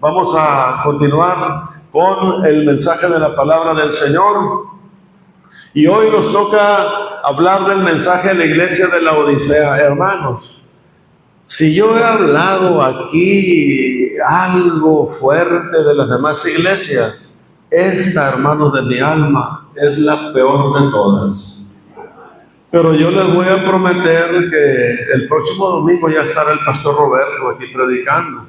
Vamos a continuar con el mensaje de la palabra del Señor. Y hoy nos toca hablar del mensaje de la iglesia de la Odisea. Hermanos, si yo he hablado aquí algo fuerte de las demás iglesias, esta, hermanos de mi alma, es la peor de todas. Pero yo les voy a prometer que el próximo domingo ya estará el pastor Roberto aquí predicando.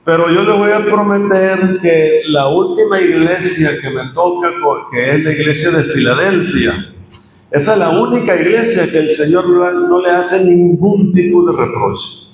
Pero yo les voy a prometer que la última iglesia que me toca, que es la iglesia de Filadelfia, esa es la única iglesia que el Señor no le hace ningún tipo de reproche.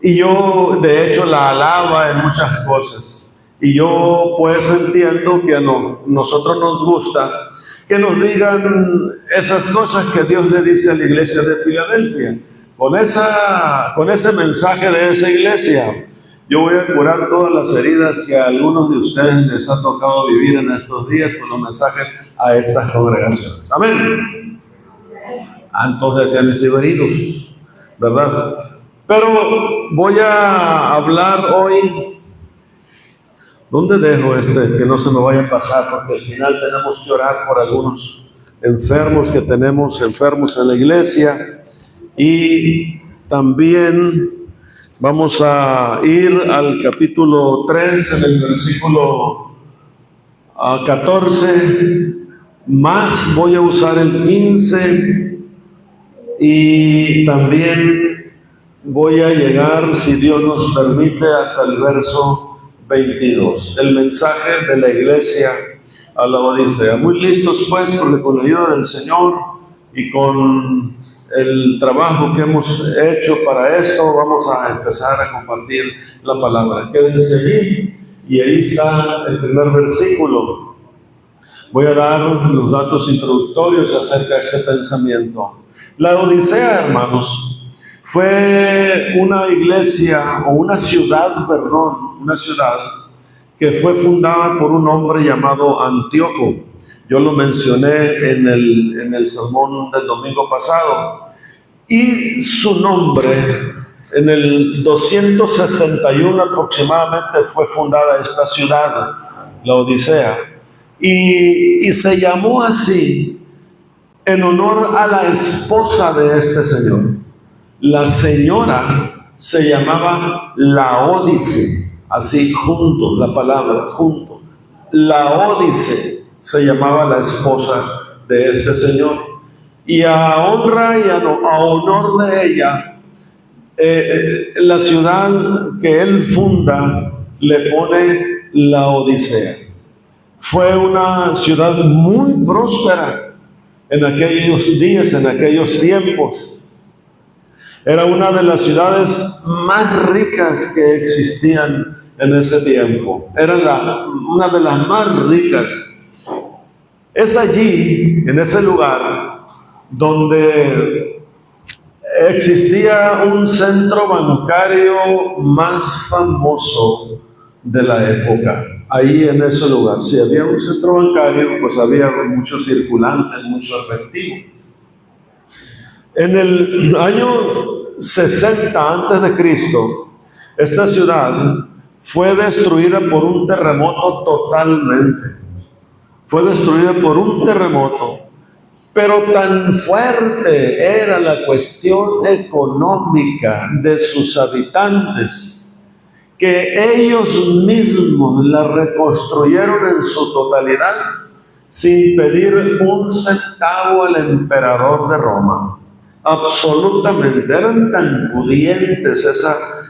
Y yo, de hecho, la alaba en muchas cosas. Y yo, pues, entiendo que a nosotros nos gusta que nos digan esas cosas que Dios le dice a la iglesia de Filadelfia. Con ese mensaje de esa iglesia, yo voy a curar todas las heridas que a algunos de ustedes les ha tocado vivir en estos días con los mensajes a estas congregaciones. Amén. Entonces se han sido heridos, ¿verdad? Pero voy a hablar hoy. ¿Dónde dejo que no se me vaya a pasar? Porque al final tenemos que orar por algunos enfermos que tenemos, enfermos en la iglesia. Y también vamos a ir al capítulo 3, en el versículo 14. Más voy a usar el 15. Y también voy a llegar, si Dios nos permite, hasta el verso 22, el mensaje de la iglesia a la Odisea. Muy listos pues, porque con la ayuda del Señor y con el trabajo que hemos hecho para esto, vamos a empezar a compartir la palabra. Quédense allí y ahí está el primer versículo. Voy a dar los datos introductorios acerca de este pensamiento. La Odisea, hermanos, fue una iglesia o una ciudad que fue fundada por un hombre llamado Antíoco. Yo lo mencioné en el sermón del domingo pasado. Y su nombre, en el 261 aproximadamente, fue fundada esta ciudad, la Odisea. Y se llamó así en honor a la esposa de este señor. La señora se llamaba Laódice, así junto, la palabra junto. Laódice se llamaba la esposa de este señor. Y a honra y a honor de ella, la ciudad que él funda le pone la Odisea. Fue una ciudad muy próspera en aquellos días, en aquellos tiempos. Era una de las ciudades más ricas que existían en ese tiempo. Era una de las más ricas. Es allí, en ese lugar, donde existía un centro bancario más famoso de la época. Ahí en ese lugar, si había un centro bancario, pues había muchos circulantes, mucho efectivo. En el año 60 antes de Cristo, esta ciudad fue destruida por un terremoto totalmente. Fue destruida por un terremoto, pero tan fuerte era la cuestión económica de sus habitantes que ellos mismos la reconstruyeron en su totalidad sin pedir un centavo al emperador de Roma. Absolutamente, eran tan pudientes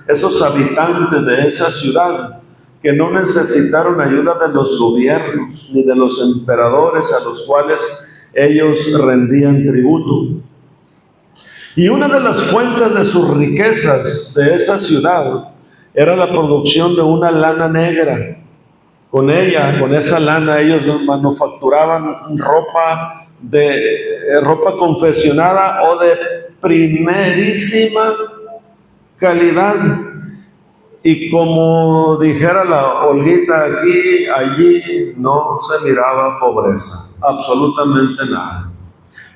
esos habitantes de esa ciudad que no necesitaron ayuda de los gobiernos ni de los emperadores a los cuales ellos rendían tributo. Y una de las fuentes de sus riquezas de esa ciudad era la producción de una lana negra. Con esa lana ellos manufacturaban ropa confeccionada o de primerísima calidad. Y como dijera la Olguita allí no se miraba pobreza, absolutamente nada.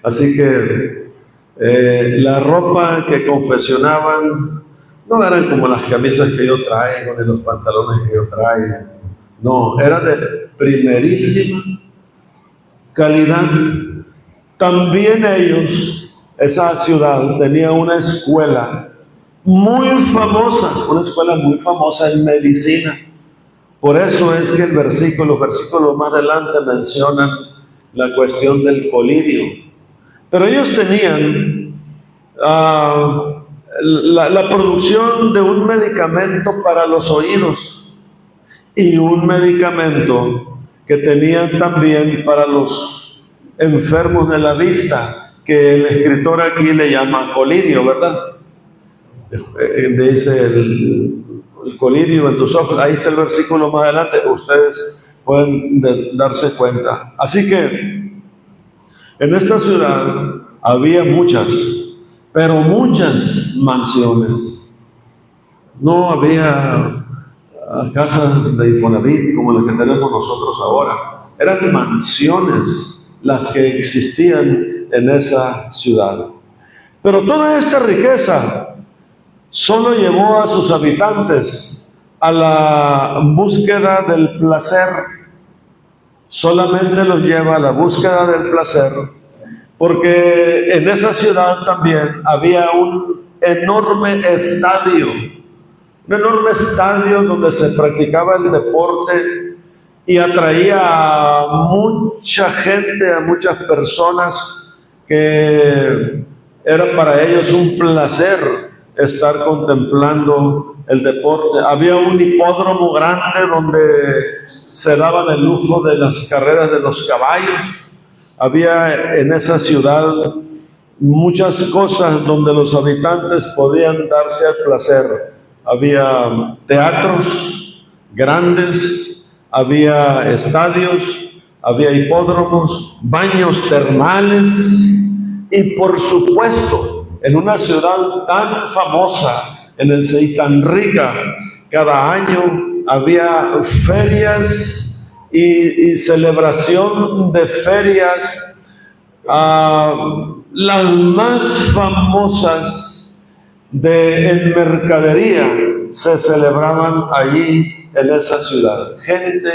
Así que la ropa que confeccionaban No eran como las camisas que yo traigo, ni los pantalones que yo traigo. No, era de primerísima calidad. También ellos, esa ciudad, tenía una escuela muy famosa, una escuela muy famosa en medicina. Por eso es que los versículos más adelante mencionan la cuestión del colirio. Pero ellos tenían la producción de un medicamento para los oídos y un medicamento que tenían también para los enfermos de la vista, que el escritor aquí le llama colirio, ¿verdad? Dice el colirio en tus ojos. Ahí está el versículo más adelante, ustedes pueden darse cuenta. Así que en esta ciudad había muchas, pero muchas mansiones. No había casas de Infonavit como las que tenemos nosotros ahora. Eran mansiones las que existían en esa ciudad. Pero toda esta riqueza solo llevó a sus habitantes a la búsqueda del placer. Solamente los lleva a la búsqueda del placer, porque en esa ciudad también había un enorme estadio donde se practicaba el deporte y atraía a mucha gente, a muchas personas, que era para ellos un placer estar contemplando el deporte. Había un hipódromo grande donde se daban el lujo de las carreras de los caballos. Había en esa ciudad muchas cosas donde los habitantes podían darse el placer. Había teatros grandes, había estadios, había hipódromos, baños termales y, por supuesto, en una ciudad tan famosa y tan rica, cada año había ferias y celebración de ferias. Las más famosas en mercadería se celebraban allí en esa ciudad. Gente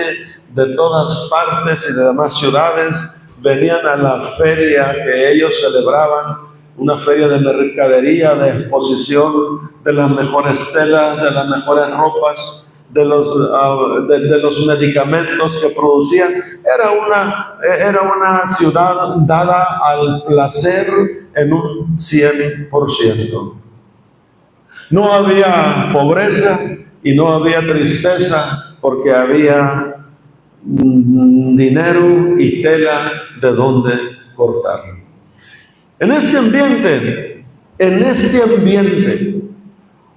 de todas partes y de demás ciudades venían a la feria que ellos celebraban, una feria de mercadería, de exposición de las mejores telas, de las mejores ropas, de los medicamentos que producían. Era una ciudad dada al placer en un 100%. No había pobreza y no había tristeza, porque había dinero y tela de donde cortar. En este ambiente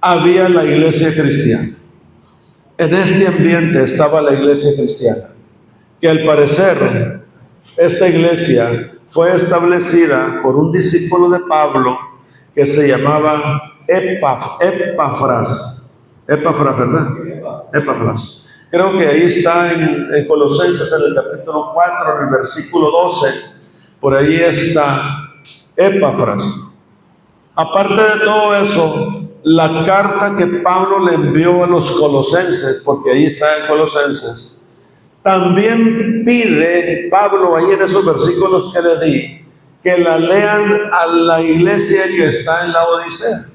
había la iglesia cristiana. En este ambiente estaba la iglesia cristiana, que al parecer esta iglesia fue establecida por un discípulo de Pablo que se llamaba Epafras, ¿verdad? Epafras. Creo que ahí está en Colosenses, en el capítulo 4, en el versículo 12, por ahí está Epafras. Aparte de todo eso, la carta que Pablo le envió a los colosenses, porque ahí está en Colosenses, también pide Pablo, ahí en esos versículos que le di, que la lean a la iglesia que está en la Odisea.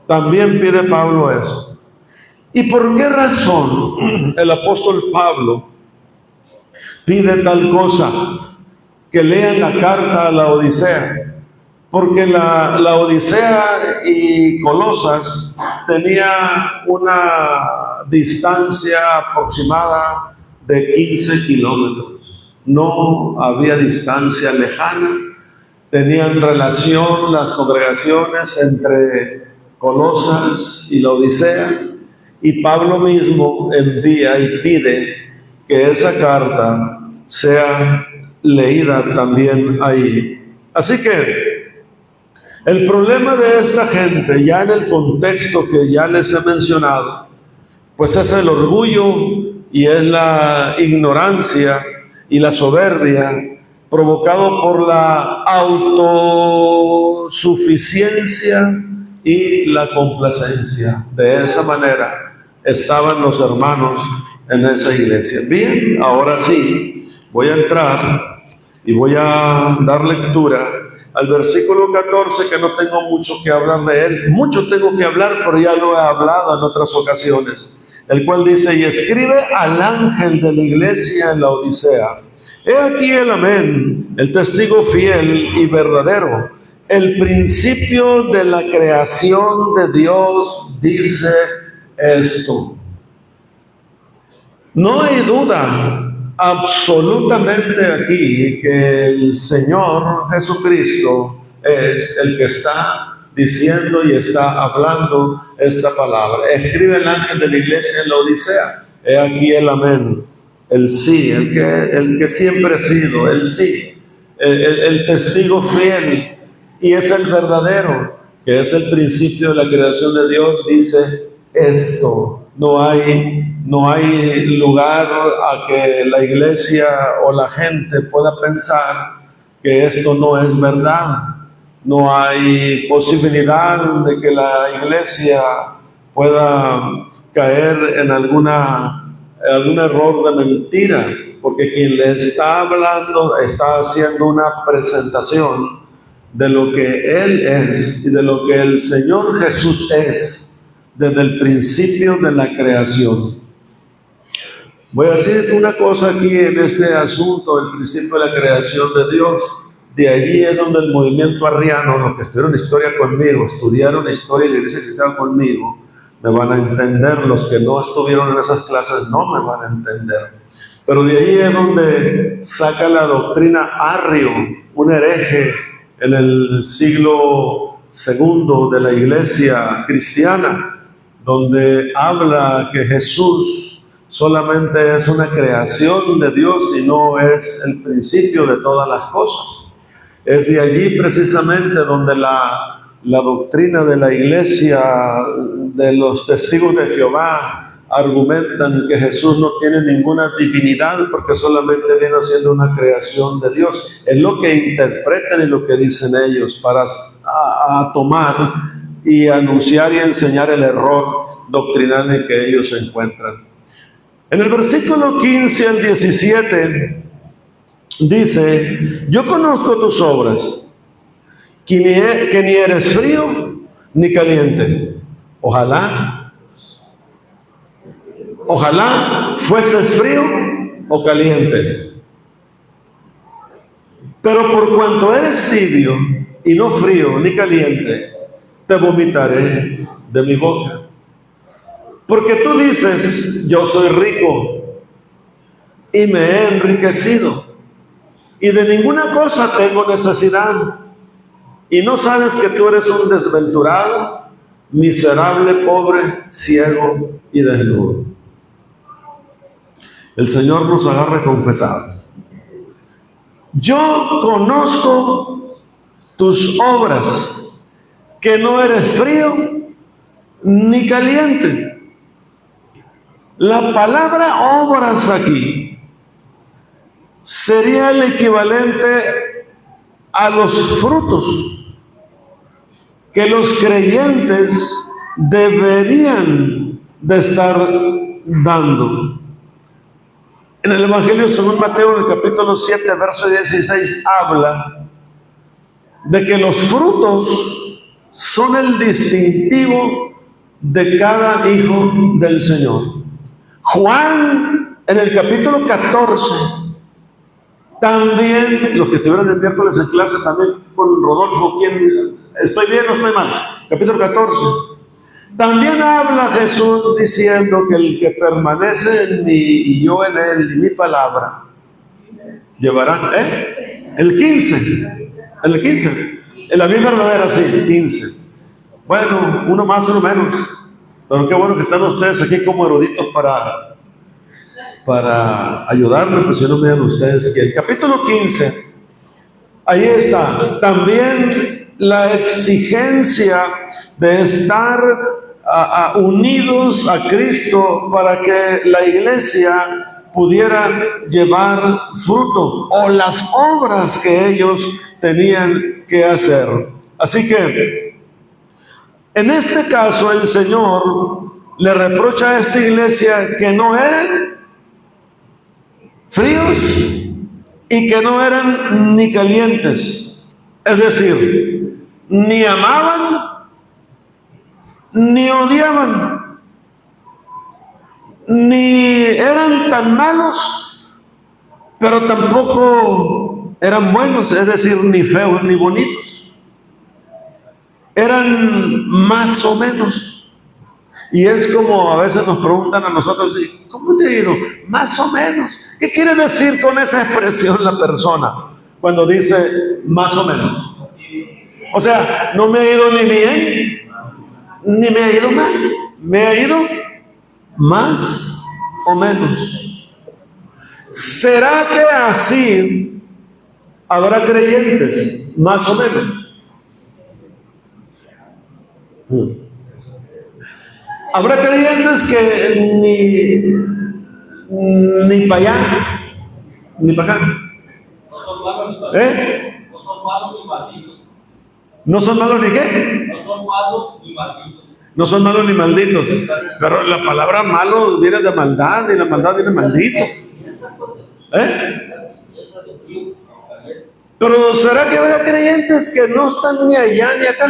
También pide Pablo eso. ¿Y por qué razón el apóstol Pablo pide tal cosa? Que lean la carta a la Odisea. Porque la Odisea y Colosas tenía una distancia aproximada de 15 kilómetros. No había distancia lejana. Tenían relación las congregaciones entre Colosas y la Odisea. Y Pablo mismo envía y pide que esa carta sea leída también ahí. Así que el problema de esta gente, ya en el contexto que ya les he mencionado, pues es el orgullo y es la ignorancia y la soberbia provocado por la autosuficiencia y la complacencia. De esa manera estaban los hermanos en esa iglesia. Bien, ahora sí, voy a entrar y voy a dar lectura al versículo 14, que no tengo mucho que hablar de él. Mucho tengo que hablar, pero ya lo he hablado en otras ocasiones. El cual dice: y escribe al ángel de la iglesia en la Odisea: he aquí el amén, el testigo fiel y verdadero, el principio de la creación de Dios, dice esto. No hay duda absolutamente aquí que el Señor Jesucristo es el que está diciendo y está hablando esta palabra. Escribe el ángel de la iglesia en la Odisea: he aquí el amén, el sí, el que siempre ha sido, el sí, el testigo fiel, y es el verdadero, que es el principio de la creación de Dios, dice esto. No hay lugar a que la iglesia o la gente pueda pensar que esto no es verdad. No hay posibilidad de que la iglesia pueda caer en algún error de mentira, porque quien le está hablando está haciendo una presentación de lo que Él es y de lo que el Señor Jesús es desde el principio de la creación. Voy a decir una cosa aquí en este asunto, el principio de la creación de Dios. De allí es donde el movimiento arriano, los que estudiaron historia conmigo, estudiaron historia y la iglesia cristiana conmigo, me van a entender. Los que no estuvieron en esas clases no me van a entender. Pero de allí es donde saca la doctrina Arrio, un hereje en el siglo II de la iglesia cristiana, donde habla que Jesús solamente es una creación de Dios y no es el principio de todas las cosas. Es de allí precisamente donde la doctrina de la iglesia, de los testigos de Jehová, argumentan que Jesús no tiene ninguna divinidad porque solamente viene siendo una creación de Dios. Es lo que interpretan y lo que dicen ellos para tomar y anunciar y enseñar el error doctrinal en que ellos se encuentran. En el versículo 15 al 17 dice: yo conozco tus obras, que ni eres frío ni caliente. Ojalá fueses frío o caliente. Pero por cuanto eres tibio y no frío ni caliente, te vomitaré de mi boca. Porque tú dices: yo soy rico y me he enriquecido, y de ninguna cosa tengo necesidad, y no sabes que tú eres un desventurado, miserable, pobre, ciego y desnudo. El Señor nos agarra confesados. Yo conozco tus obras, que no eres frío ni caliente. La palabra obras aquí sería el equivalente a los frutos que los creyentes deberían de estar dando. En el Evangelio según Mateo, en el capítulo 7, verso 16, habla de que los frutos son el distintivo de cada hijo del Señor. Juan, en el capítulo 14, también, los que estuvieron el miércoles en clase, también con Rodolfo, ¿estoy bien o estoy mal? Capítulo 14. También habla Jesús diciendo que el que permanece en mí y yo en él, y mi palabra, llevarán, el 15, en la vida verdadera, sí, el 15. Bueno, uno más, uno menos. Pero qué bueno que están ustedes aquí como eruditos para ayudarme, pues si no me dan ustedes que el capítulo 15, ahí está también la exigencia de estar unidos a Cristo para que la iglesia pudiera llevar fruto, o las obras que ellos tenían que hacer. Así que En este caso, el Señor le reprocha a esta iglesia que no eran fríos y que no eran ni calientes. Es decir, ni amaban ni odiaban, ni eran tan malos, pero tampoco eran buenos, es decir, ni feos ni bonitos. Eran más o menos. Y es como a veces nos preguntan a nosotros, ¿cómo te ha ido? Más o menos. ¿Qué quiere decir con esa expresión la persona cuando dice más o menos? O sea, no me ha ido ni bien, ni me ha ido mal. Me ha ido más o menos. ¿Será que así habrá creyentes? Más o menos. Habrá creyentes que ni para allá, ni para acá. No son malos ni malditos. No son malos ni malditos. ¿No son malos ni qué? No son malos ni malditos. No son malos ni malditos. Pero la palabra malo viene de maldad y la maldad viene de maldito. Pero ¿será que habrá creyentes que no están ni allá ni acá?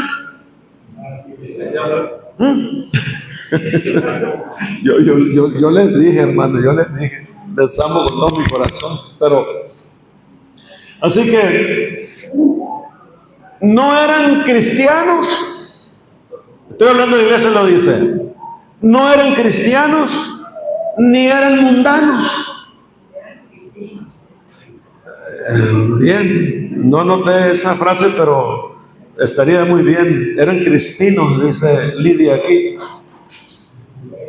Yo les dije, hermano, les amo con todo mi corazón, pero así que no eran cristianos. Estoy hablando de la iglesia, lo dice. No eran cristianos ni eran mundanos. Bien, no noté esa frase, pero estaría muy bien. Eran cristinos, dice Lidia aquí.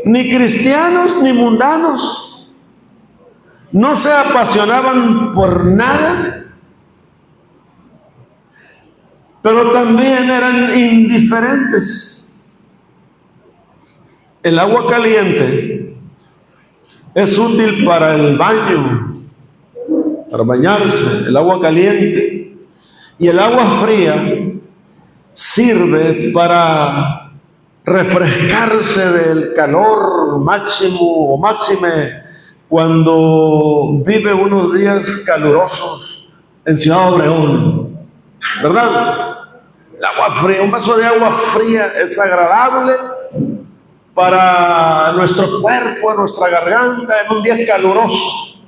Ni cristianos ni mundanos. No se apasionaban por nada, pero también eran indiferentes. El agua caliente es útil para el baño, para bañarse, el agua caliente. Y el agua fría sirve para refrescarse del calor máximo o máxime cuando vive unos días calurosos en Ciudad Obregón, ¿verdad? El agua fría, un vaso de agua fría es agradable para nuestro cuerpo, nuestra garganta en un día caluroso.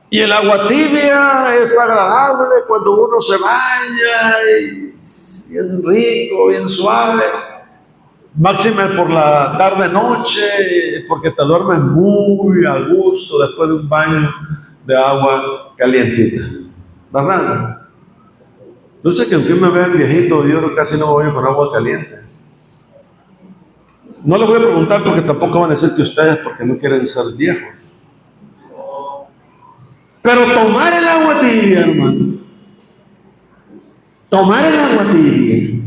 Y el agua tibia es agradable cuando uno se baña y es rico, bien suave. Máxime por la tarde-noche, porque te duermes muy a gusto después de un baño de agua calientita, ¿verdad? No sé que aunque me vean viejito, yo casi no me baño con agua caliente. No les voy a preguntar porque tampoco van a decir que ustedes porque no quieren ser viejos. Pero tomar el agua tibia, hermano, tomar el agua tibia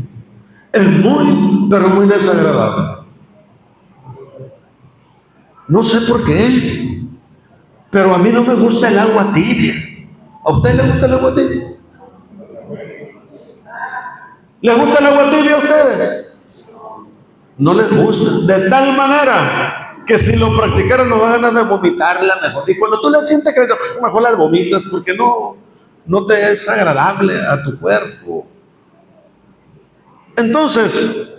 es muy, pero muy desagradable. No sé por qué, pero a mí no me gusta el agua tibia. ¿A usted le gusta el agua tibia? ¿Les gusta el agua tibia a ustedes? No les gusta. De tal manera que si lo practicaran nos dan ganas de vomitarla mejor. Y cuando tú la sientes que mejor la vomitas porque no te es agradable a tu cuerpo. Entonces,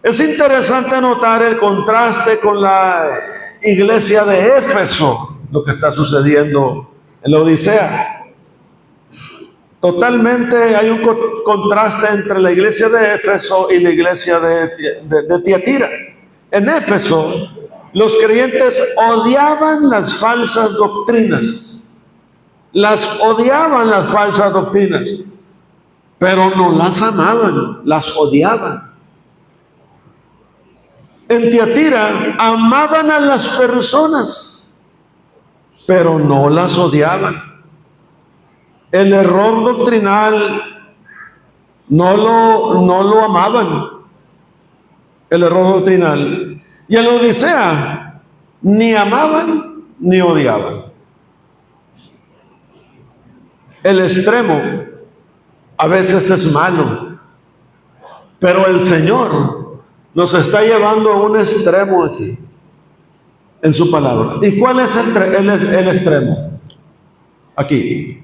es interesante notar el contraste con la iglesia de Éfeso, lo que está sucediendo en la Odisea. Totalmente hay un contraste entre la iglesia de Éfeso y la iglesia de Tiatira. En Éfeso, los creyentes odiaban las falsas doctrinas. Las odiaban las falsas doctrinas, pero no las amaban, las odiaban. En Tiatira amaban a las personas, pero no las odiaban. El error doctrinal no lo amaban, el error doctrinal. Y en la Odisea ni amaban ni odiaban. El extremo a veces es malo, Pero el Señor nos está llevando a un extremo aquí, en su palabra. ¿Y cuál es el extremo? Aquí.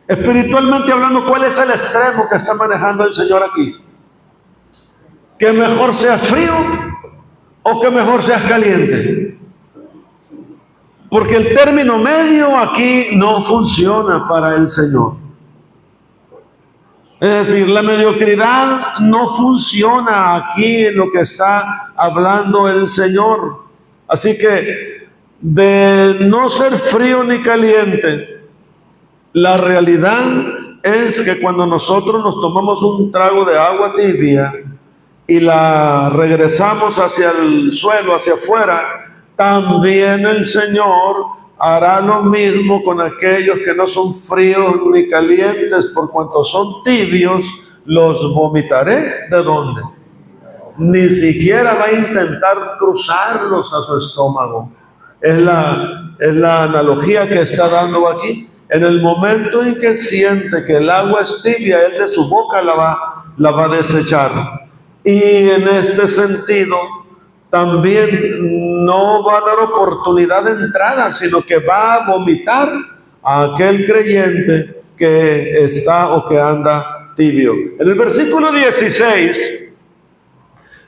Espiritualmente hablando, ¿cuál es el extremo que está manejando el Señor aquí? ¿Que mejor seas frío o que mejor seas caliente? Porque el término medio aquí no funciona para el Señor. Es decir, la mediocridad no funciona aquí en lo que está hablando el Señor. Así que de no ser frío ni caliente, la realidad es que cuando nosotros nos tomamos un trago de agua tibia y la regresamos hacia el suelo, hacia afuera, también el Señor hará lo mismo con aquellos que no son fríos ni calientes, por cuanto son tibios, los vomitaré. ¿De dónde? Ni siquiera va a intentar cruzarlos a su estómago. Es la analogía que está dando aquí. En el momento en que siente que el agua es tibia, él de su boca la va a desechar. Y en este sentido, también no va a dar oportunidad de entrada, sino que va a vomitar a aquel creyente que está o que anda tibio. En el versículo 16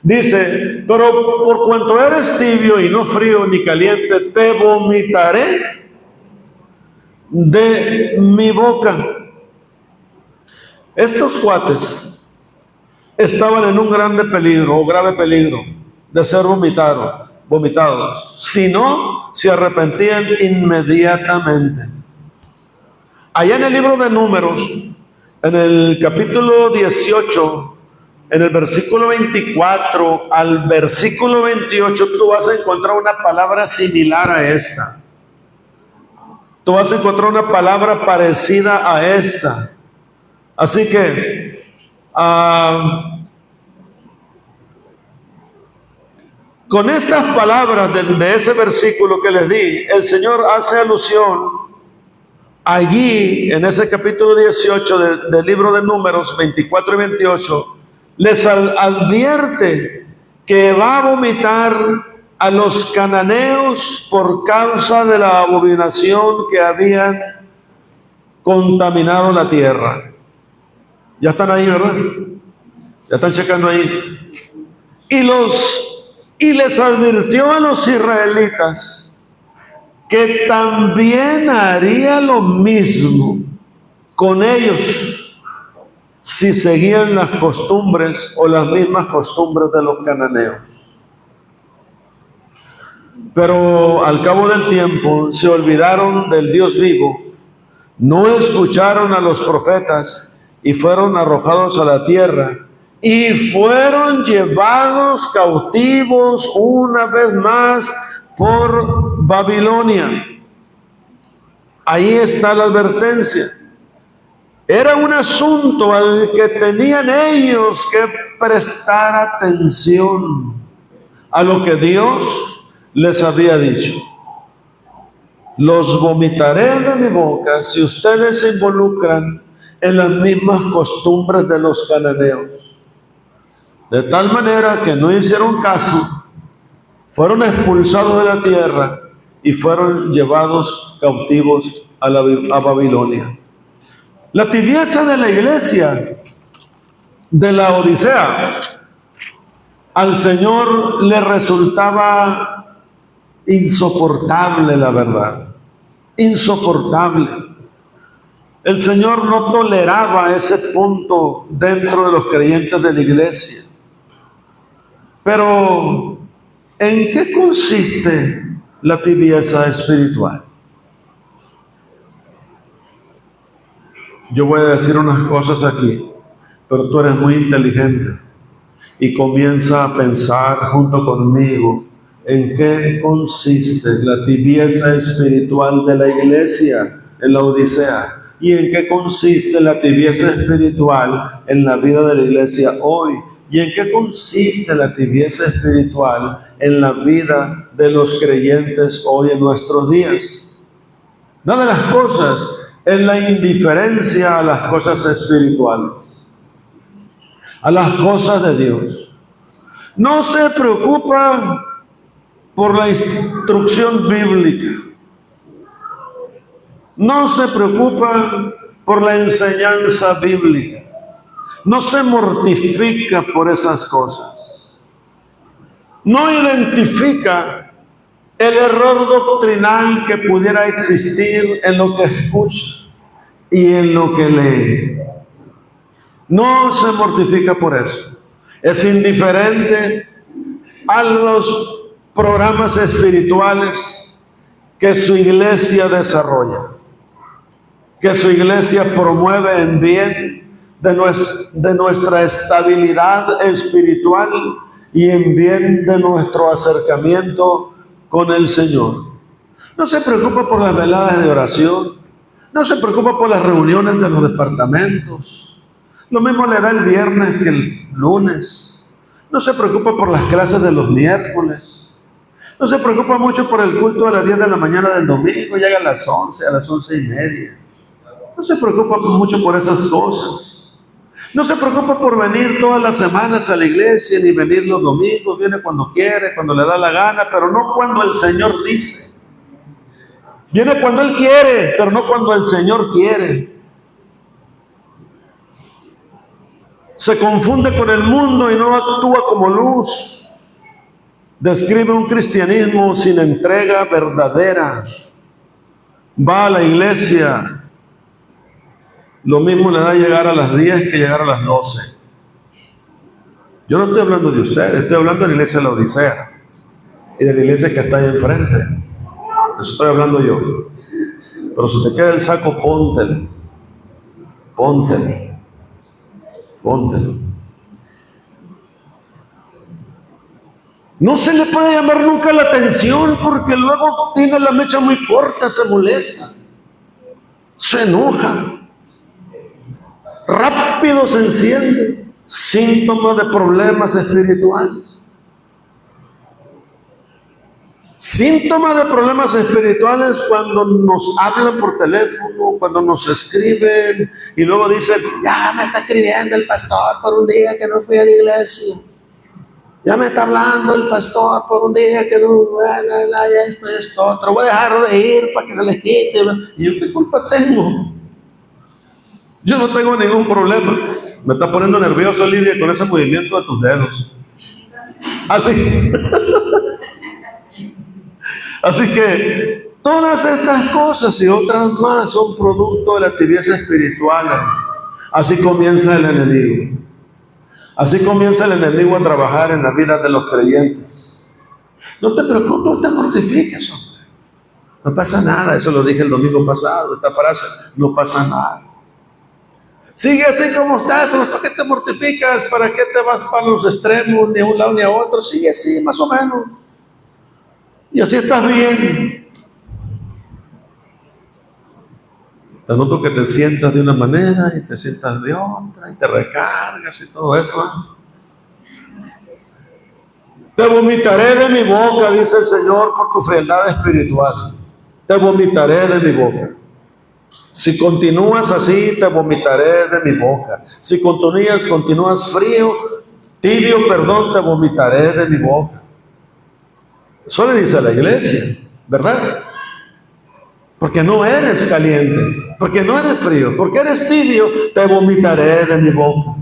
dice: pero por cuanto eres tibio y no frío ni caliente, te vomitaré de mi boca. Estos cuates estaban en un grave peligro de ser vomitados, si no se arrepentían inmediatamente. Allá en el libro de Números, en el capítulo 18, en el versículo 24 al versículo 28, tú vas a encontrar una palabra similar a esta. Tú vas a encontrar una palabra parecida a esta. Así que con estas palabras de ese versículo que les di, el Señor hace alusión allí en ese capítulo 18 del libro de Números 24 y 28, les advierte que va a vomitar a los cananeos por causa de la abominación que habían contaminado la tierra. Ya están ahí, ¿verdad? Ya están checando ahí. Y les advirtió a los israelitas que también haría lo mismo con ellos si seguían las costumbres o las mismas costumbres de los cananeos. Pero al cabo del tiempo se olvidaron del Dios vivo, no escucharon a los profetas y fueron arrojados a la tierra y fueron llevados cautivos una vez más por Babilonia. Ahí está la advertencia. Era un asunto al que tenían ellos que prestar atención a lo que Dios les había dicho. Los vomitaré de mi boca si ustedes se involucran en las mismas costumbres de los cananeos. De tal manera que no hicieron caso, fueron expulsados de la tierra y fueron llevados cautivos a Babilonia. La tibieza de la iglesia de la Odisea al Señor le resultaba insoportable, la verdad, insoportable. El Señor no toleraba ese punto dentro de los creyentes de la iglesia. Pero, ¿en qué consiste la tibieza espiritual? Yo voy a decir unas cosas aquí, pero tú eres muy inteligente y comienza a pensar junto conmigo en qué consiste la tibieza espiritual de la iglesia en la Odisea y en qué consiste la tibieza espiritual en la vida de la iglesia hoy. ¿Y en qué consiste la tibieza espiritual en la vida de los creyentes hoy en nuestros días? Una de las cosas es la indiferencia a las cosas espirituales. a las cosas de Dios. No se preocupa por la instrucción bíblica. No se preocupa por la enseñanza bíblica. No se mortifica por esas cosas. No identifica el error doctrinal que pudiera existir en lo que escucha y en lo que lee. No se mortifica por eso. Es indiferente a los programas espirituales que su iglesia desarrolla, que su iglesia promueve en bien de nuestra estabilidad espiritual y en bien de nuestro acercamiento con el Señor. No se preocupa por las veladas de oración, no se preocupa por las reuniones de los departamentos. Lo mismo le da el viernes que el lunes. No se preocupa por las clases de los miércoles. No se preocupa mucho por el culto a las 10 de la mañana del domingo, llega a las 11, a las 11:30. No se preocupa mucho por esas cosas. No se preocupa por venir todas las semanas a la iglesia, ni venir los domingos. Viene cuando quiere, cuando le da la gana, pero no cuando el Señor dice. Viene cuando Él quiere, pero no cuando el Señor quiere. Se confunde con el mundo y no actúa como luz. Describe un cristianismo sin entrega verdadera. Va a la iglesia. Lo mismo le da llegar a las 10 que llegar a las 12. Yo no estoy hablando de ustedes, estoy hablando de la iglesia de la Odisea y de la iglesia que está ahí enfrente. De eso estoy hablando yo. Pero si te queda el saco, póntelo. Póntelo. Póntelo. No se le puede llamar nunca la atención porque luego tiene la mecha muy corta, se molesta, se enoja, rápido se enciende. Síntoma de problemas espirituales. Síntoma de problemas espirituales cuando nos hablan por teléfono, cuando nos escriben y luego dicen, ya me está escribiendo el pastor por un día que no fui a la iglesia. Ya me está hablando el pastor por un día que no, esto, otro. Voy a dejar de ir para que se les quite. ¿Y yo qué culpa tengo? Yo no tengo ningún problema. Me está poniendo nervioso, Lidia, con ese movimiento de tus dedos. Así. Así que todas estas cosas y otras más son producto de la tibieza espiritual. Así comienza el enemigo. Así comienza el enemigo a trabajar en la vida de los creyentes. No te preocupes, no te mortifiques, hombre. No pasa nada, eso lo dije el domingo pasado, esta frase, no pasa nada. Sigue así como estás, ¿para qué te mortificas? ¿Para qué te vas para los extremos, ni a un lado ni a otro? Sigue así, más o menos. Y así estás bien. Te noto que te sientas de una manera y te sientas de otra y te recargas y todo eso. Te vomitaré de mi boca, dice el Señor, por tu frialdad espiritual. Te vomitaré de mi boca. Si continúas así, te vomitaré de mi boca. Si continúas frío, tibio, perdón, te vomitaré de mi boca. Eso le dice a la iglesia, ¿verdad? Porque no eres caliente, porque no eres frío, porque eres tibio, te vomitaré de mi boca.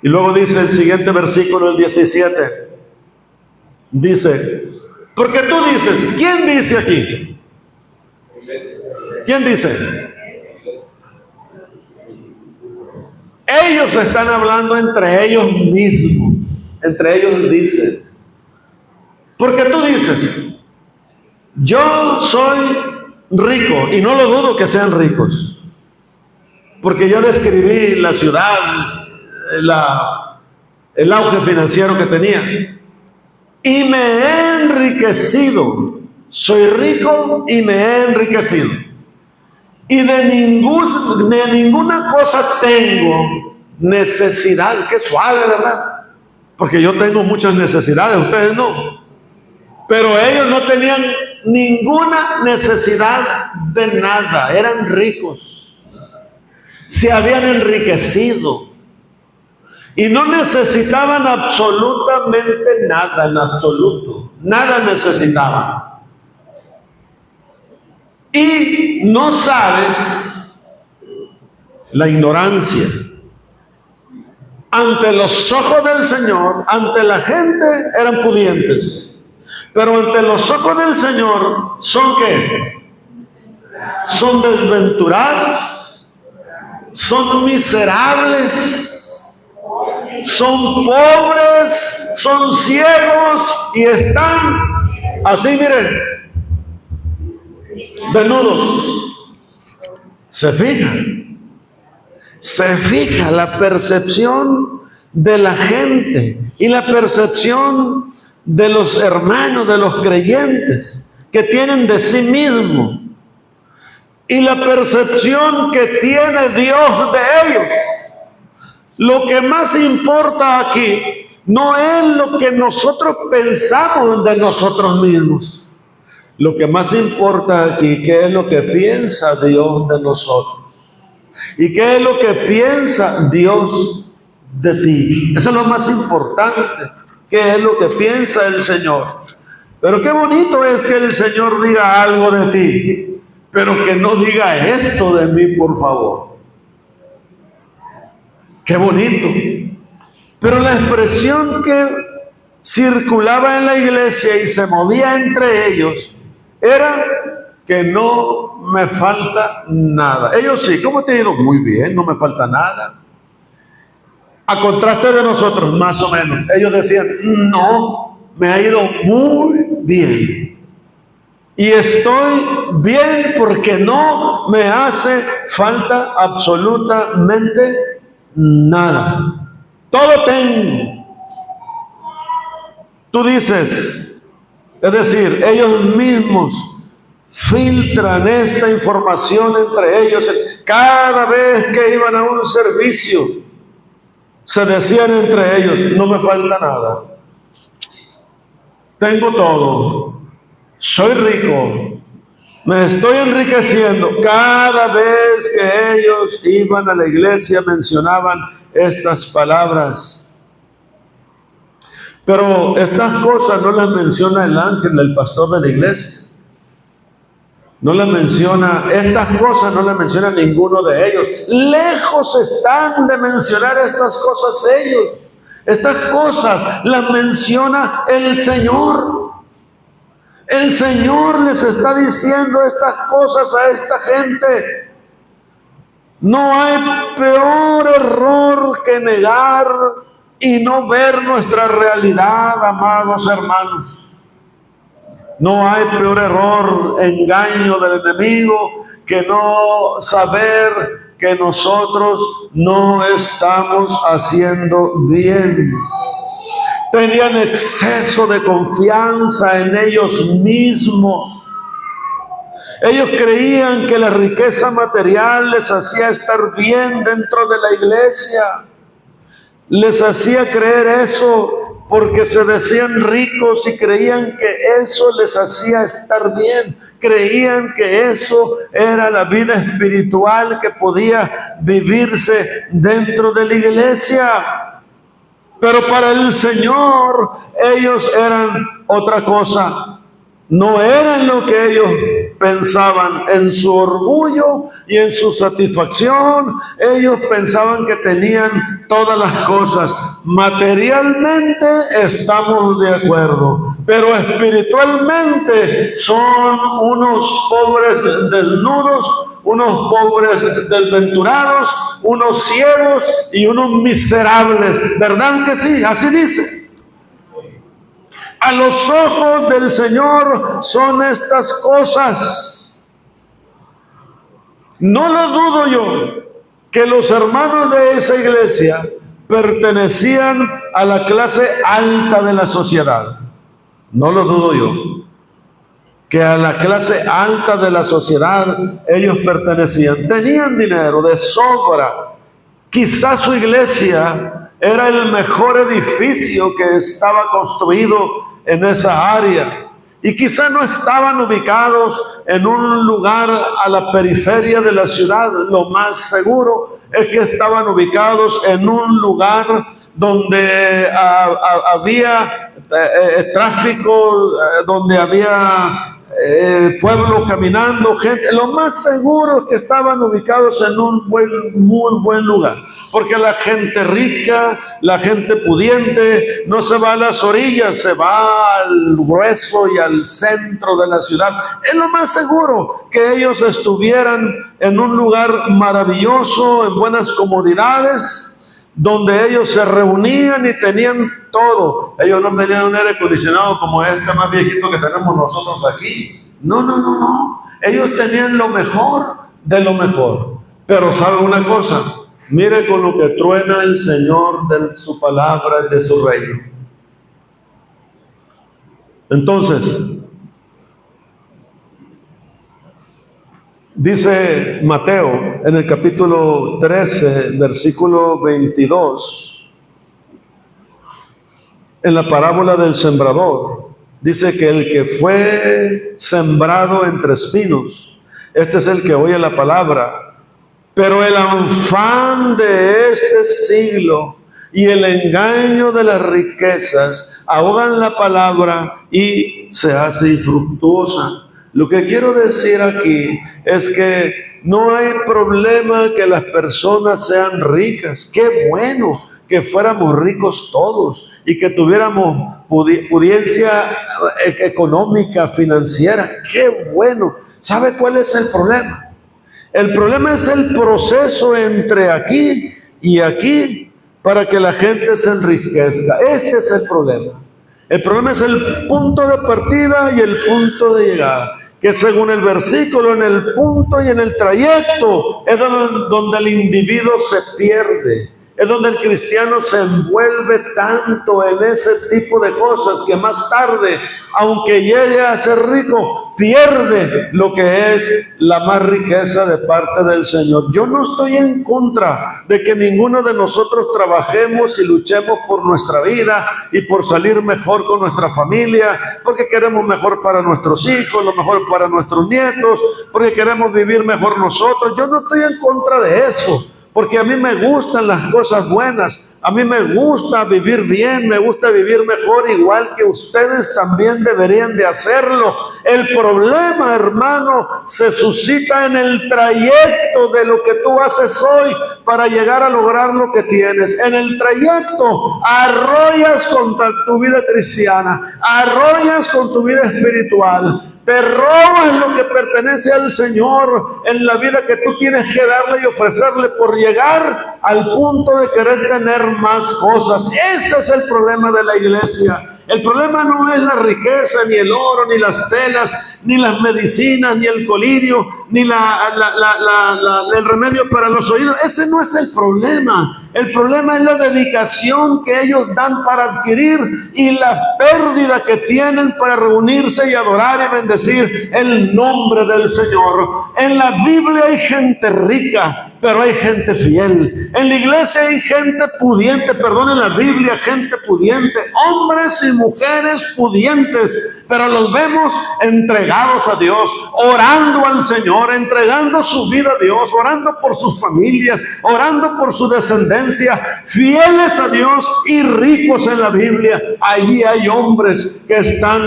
Y luego dice el siguiente versículo, el 17. Dice, porque tú dices, ¿quién dice aquí? ¿Quién dice? Ellos están hablando entre ellos mismos. Entre ellos dicen. Porque tú dices, yo soy rico, y no lo dudo que sean ricos, porque yo describí la ciudad, el auge financiero que tenía, y me he enriquecido. Soy rico y me he enriquecido. Y de ninguna cosa tengo necesidad. Qué suave, ¿verdad? Porque yo tengo muchas necesidades, ustedes no. Pero ellos no tenían ninguna necesidad de nada, eran ricos. se habían enriquecido y no necesitaban absolutamente nada, en absoluto, nada necesitaban. Y no sabes la ignorancia. Ante los ojos del Señor, ante la gente eran pudientes, pero ante los ojos del Señor son ¿qué? Son desventurados, son miserables, son pobres, son ciegos y están así, miren, desnudos. Se fija la percepción de la gente y la percepción de los hermanos, de los creyentes que tienen de sí mismo y la percepción que tiene Dios de ellos. Lo que más importa aquí no es lo que nosotros pensamos de nosotros mismos. Lo que más importa aquí, ¿qué es lo que piensa Dios de nosotros? ¿Y qué es lo que piensa Dios de ti? Eso es lo más importante. ¿Qué es lo que piensa el Señor? Pero qué bonito es que el Señor diga algo de ti, pero que no diga esto de mí, por favor. Qué bonito. Pero la expresión que circulaba en la iglesia y se movía entre ellos era que no me falta nada. Ellos sí, ¿cómo te ha ido? Muy bien, no me falta nada. A contraste de nosotros, más o menos. Ellos decían, no, me ha ido muy bien. Y estoy bien porque no me hace falta absolutamente nada. Todo tengo. Tú dices, es decir, ellos mismos filtran esta información entre ellos. Cada vez que iban a un servicio, se decían entre ellos, no me falta nada. Tengo todo. Soy rico. Me estoy enriqueciendo. Cada vez que ellos iban a la iglesia mencionaban estas palabras. Pero estas cosas no las menciona el ángel, el pastor de la iglesia. No las menciona, estas cosas no las menciona ninguno de ellos. Lejos están de mencionar estas cosas ellos. Estas cosas las menciona el Señor. El Señor les está diciendo estas cosas a esta gente. No hay peor error que negar y no ver nuestra realidad, amados hermanos. No hay peor error, engaño del enemigo, que no saber que nosotros no estamos haciendo bien. Tenían exceso de confianza en ellos mismos. Ellos creían que la riqueza material les hacía estar bien dentro de la iglesia. Les hacía creer eso porque se decían ricos y creían que eso les hacía estar bien. Creían que eso era la vida espiritual que podía vivirse dentro de la iglesia. Pero para el Señor ellos eran otra cosa. No eran lo que ellos pensaban. En su orgullo y en su satisfacción, ellos pensaban que tenían todas las cosas. Materialmente estamos de acuerdo, pero espiritualmente son unos pobres desnudos, unos pobres desventurados, unos ciegos y unos miserables. ¿Verdad que sí? Así dice. A los ojos del Señor son estas cosas. No lo dudo yo que los hermanos de esa iglesia pertenecían a la clase alta de la sociedad. No lo dudo yo que a la clase alta de la sociedad ellos pertenecían. Tenían dinero de sobra. Quizás su iglesia era el mejor edificio que estaba construido en esa área. Y quizá no estaban ubicados en un lugar a la periferia de la ciudad. Lo más seguro es que estaban ubicados en un lugar donde había tráfico, donde había pueblo caminando, gente. Lo más seguro es que estaban ubicados en un muy buen lugar, porque la gente rica, la gente pudiente, no se va a las orillas, se va al grueso y al centro de la ciudad. Es lo más seguro que ellos estuvieran en un lugar maravilloso, en buenas comodidades, donde ellos se reunían y tenían todo. Ellos no tenían un aire acondicionado como este más viejito que tenemos nosotros aquí. No. Ellos tenían lo mejor de lo mejor. Pero ¿sabe una cosa? Mire con lo que truena el Señor de su palabra y de su reino. Entonces, dice Mateo en el capítulo 13, versículo 22, en la parábola del sembrador, dice que el que fue sembrado entre espinos, este es el que oye la palabra, pero el afán de este siglo y el engaño de las riquezas ahogan la palabra y se hace infructuosa. Lo que quiero decir aquí es que no hay problema que las personas sean ricas. Qué bueno que fuéramos ricos todos y que tuviéramos pudiencia económica, financiera. Qué bueno. ¿Sabe cuál es el problema? El problema es el proceso entre aquí y aquí para que la gente se enriquezca. Este es el problema. El problema es el punto de partida y el punto de llegada, que según el versículo, en el punto y en el trayecto es donde el individuo se pierde. Es donde el cristiano se envuelve tanto en ese tipo de cosas que más tarde, aunque llegue a ser rico, pierde lo que es la más riqueza de parte del Señor. Yo no estoy en contra de que ninguno de nosotros trabajemos y luchemos por nuestra vida y por salir mejor con nuestra familia, porque queremos mejor para nuestros hijos, lo mejor para nuestros nietos, porque queremos vivir mejor nosotros. Yo no estoy en contra de eso, porque a mí me gustan las cosas buenas, a mí me gusta vivir bien, me gusta vivir mejor, igual que ustedes también deberían de hacerlo. El problema, hermano, se suscita en el trayecto de lo que tú haces hoy para llegar a lograr lo que tienes. En el trayecto arrollas contra tu vida cristiana, arrollas con tu vida espiritual, te robas lo que pertenece al Señor en la vida que tú tienes que darle y ofrecerle por llegar al punto de querer tener más cosas. Ese es el problema de la iglesia. El problema no es la riqueza, ni el oro, ni las telas, ni las medicinas, ni el colirio, ni el remedio para los oídos. Ese no es el problema. El problema es la dedicación que ellos dan para adquirir y la pérdida que tienen para reunirse y adorar y bendecir el nombre del Señor. En la Biblia hay gente rica, pero hay gente fiel. En la iglesia hay gente pudiente, en la Biblia, gente pudiente, hombres y mujeres pudientes, pero los vemos entregados a Dios, orando al Señor, entregando su vida a Dios, orando por sus familias, orando por su descendencia, fieles a Dios y ricos en la Biblia. Allí hay hombres que están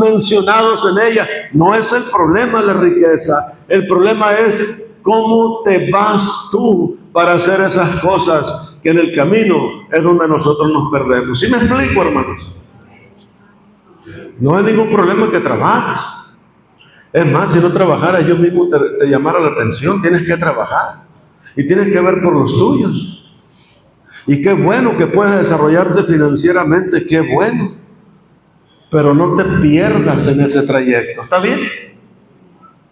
mencionados en ella. No es el problema la riqueza, el problema es cómo te vas tú para hacer esas cosas que en el camino es donde nosotros nos perdemos. ¿Sí me explico, hermanos? No hay ningún problema que trabajes. Es más, si no trabajaras, yo mismo te llamara la atención. Tienes que trabajar y tienes que ver por los tuyos. Y qué bueno que puedes desarrollarte financieramente, qué bueno. Pero no te pierdas en ese trayecto. ¿Está bien?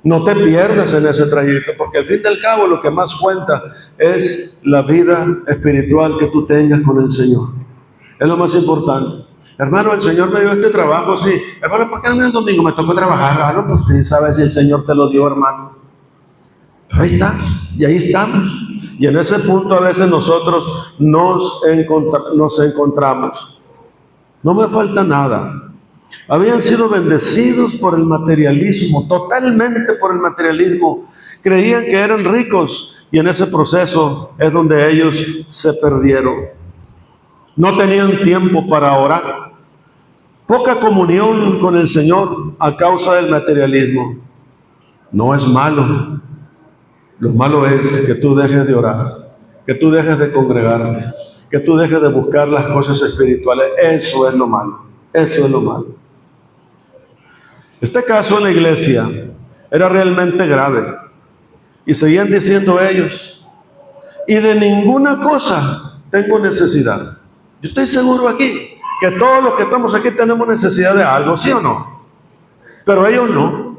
No te pierdas en ese trayecto, porque al fin y al cabo lo que más cuenta es la vida espiritual que tú tengas con el Señor. Es lo más importante. Hermano, el Señor me dio este trabajo, sí. Hermano, ¿por qué no el domingo me tocó trabajar? Claro, pues quién sabe si el Señor te lo dio, hermano. Pero ahí está, y ahí estamos. Y en ese punto a veces nosotros nos encontramos. No me falta nada. Habían sido bendecidos por el materialismo, totalmente por el materialismo. Creían que eran ricos, Y en ese proceso es donde ellos se perdieron. No tenían tiempo para orar. Poca comunión con el Señor a causa del materialismo. No es malo. Lo malo es que tú dejes de orar, que tú dejes de congregarte, que tú dejes de buscar las cosas espirituales. Eso es lo malo. Eso es lo malo. Este caso en la iglesia era realmente grave. Y seguían diciendo ellos, y de ninguna cosa tengo necesidad. Yo estoy seguro aquí que todos los que estamos aquí tenemos necesidad de algo, ¿sí o no? Pero ellos no.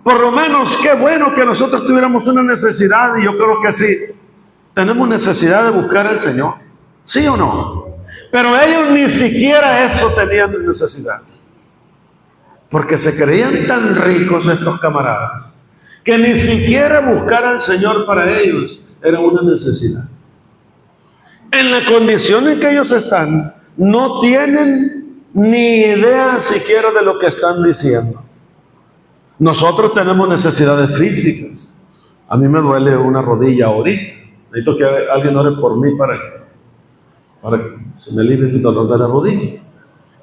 Por lo menos, qué bueno que nosotros tuviéramos una necesidad, y yo creo que sí. Tenemos necesidad de buscar al Señor, ¿sí o no? Pero ellos ni siquiera eso tenían necesidad. Porque se creían tan ricos estos camaradas, que ni siquiera buscar al Señor para ellos era una necesidad. En la condición en que ellos están, no tienen ni idea siquiera de lo que están diciendo. Nosotros tenemos necesidades físicas. A mí me duele una rodilla ahorita. Necesito que alguien ore por mí para que se me alivie el dolor de la rodilla.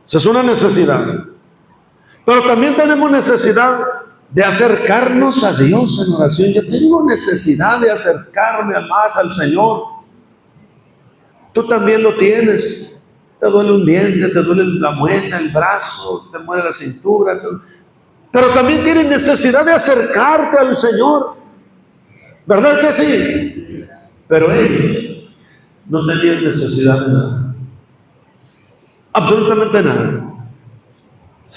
Esa es una necesidad. Pero también tenemos necesidad de acercarnos a Dios en oración. Yo tengo necesidad de acercarme más al Señor. Tú también lo tienes. Te duele un diente, te duele la muela, el brazo, te muere la cintura. Pero también tienes necesidad de acercarte al Señor. ¿Verdad que sí? Pero ellos no tenían necesidad de nada. Absolutamente nada.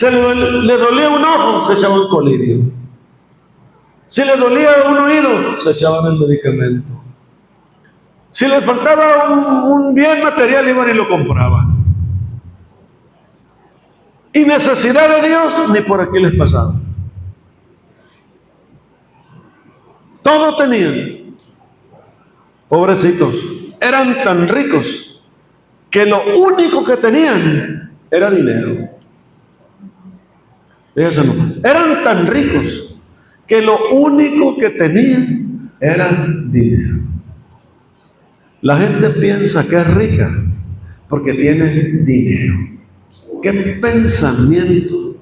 Le dolía un ojo, se echaban colirio. Si le dolía un oído, se echaban el medicamento. Si le faltaba un bien material, iban y lo compraban. Y necesidad de Dios, ni por aquí les pasaba. Todo tenían. Pobrecitos. Eran tan ricos que lo único que tenían era dinero. Fíjense nomás. Eran tan ricos que lo único que tenían era dinero. La gente piensa que es rica porque tiene dinero. ¿Qué pensamiento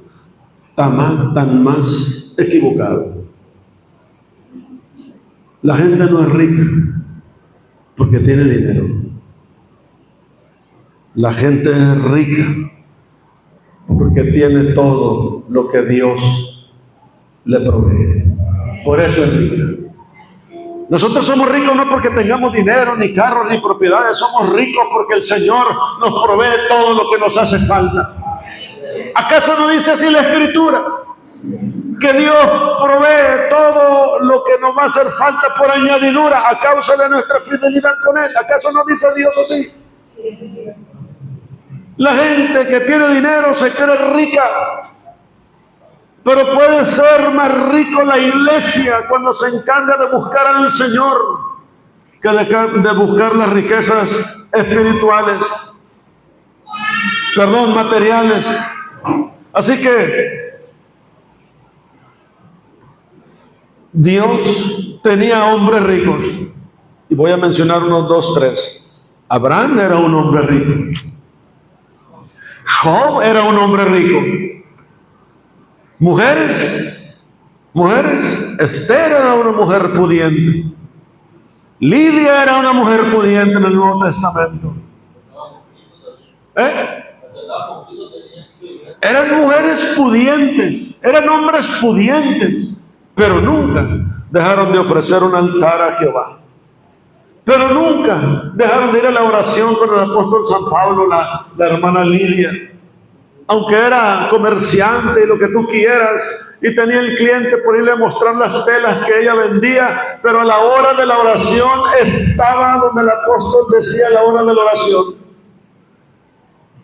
tan más equivocado? La gente no es rica porque tiene dinero. La gente es rica porque tiene todo lo que Dios le provee. Por eso es rica. Nosotros somos ricos no porque tengamos dinero, ni carros, ni propiedades. Somos ricos porque el Señor nos provee todo lo que nos hace falta. ¿Acaso no dice así la Escritura? Que Dios provee todo lo que nos va a hacer falta por añadidura a causa de nuestra fidelidad con Él. ¿Acaso no dice Dios así? La gente que tiene dinero se cree rica, pero puede ser más rico la iglesia cuando se encarga de buscar al Señor que de buscar las riquezas espirituales, materiales. Así que Dios tenía hombres ricos, y voy a mencionar unos 2, 3. Abraham era un hombre rico. Job era un hombre rico. Mujeres, Esther era una mujer pudiente. Lidia era una mujer pudiente en el Nuevo Testamento. Eran mujeres pudientes, eran hombres pudientes, pero nunca dejaron de ofrecer un altar a Jehová. Pero nunca dejaron de ir a la oración con el apóstol San Pablo, la hermana Lidia. Aunque era comerciante y lo que tú quieras, y tenía el cliente por irle a mostrar las telas que ella vendía, pero a la hora de la oración estaba donde el apóstol decía, a la hora de la oración.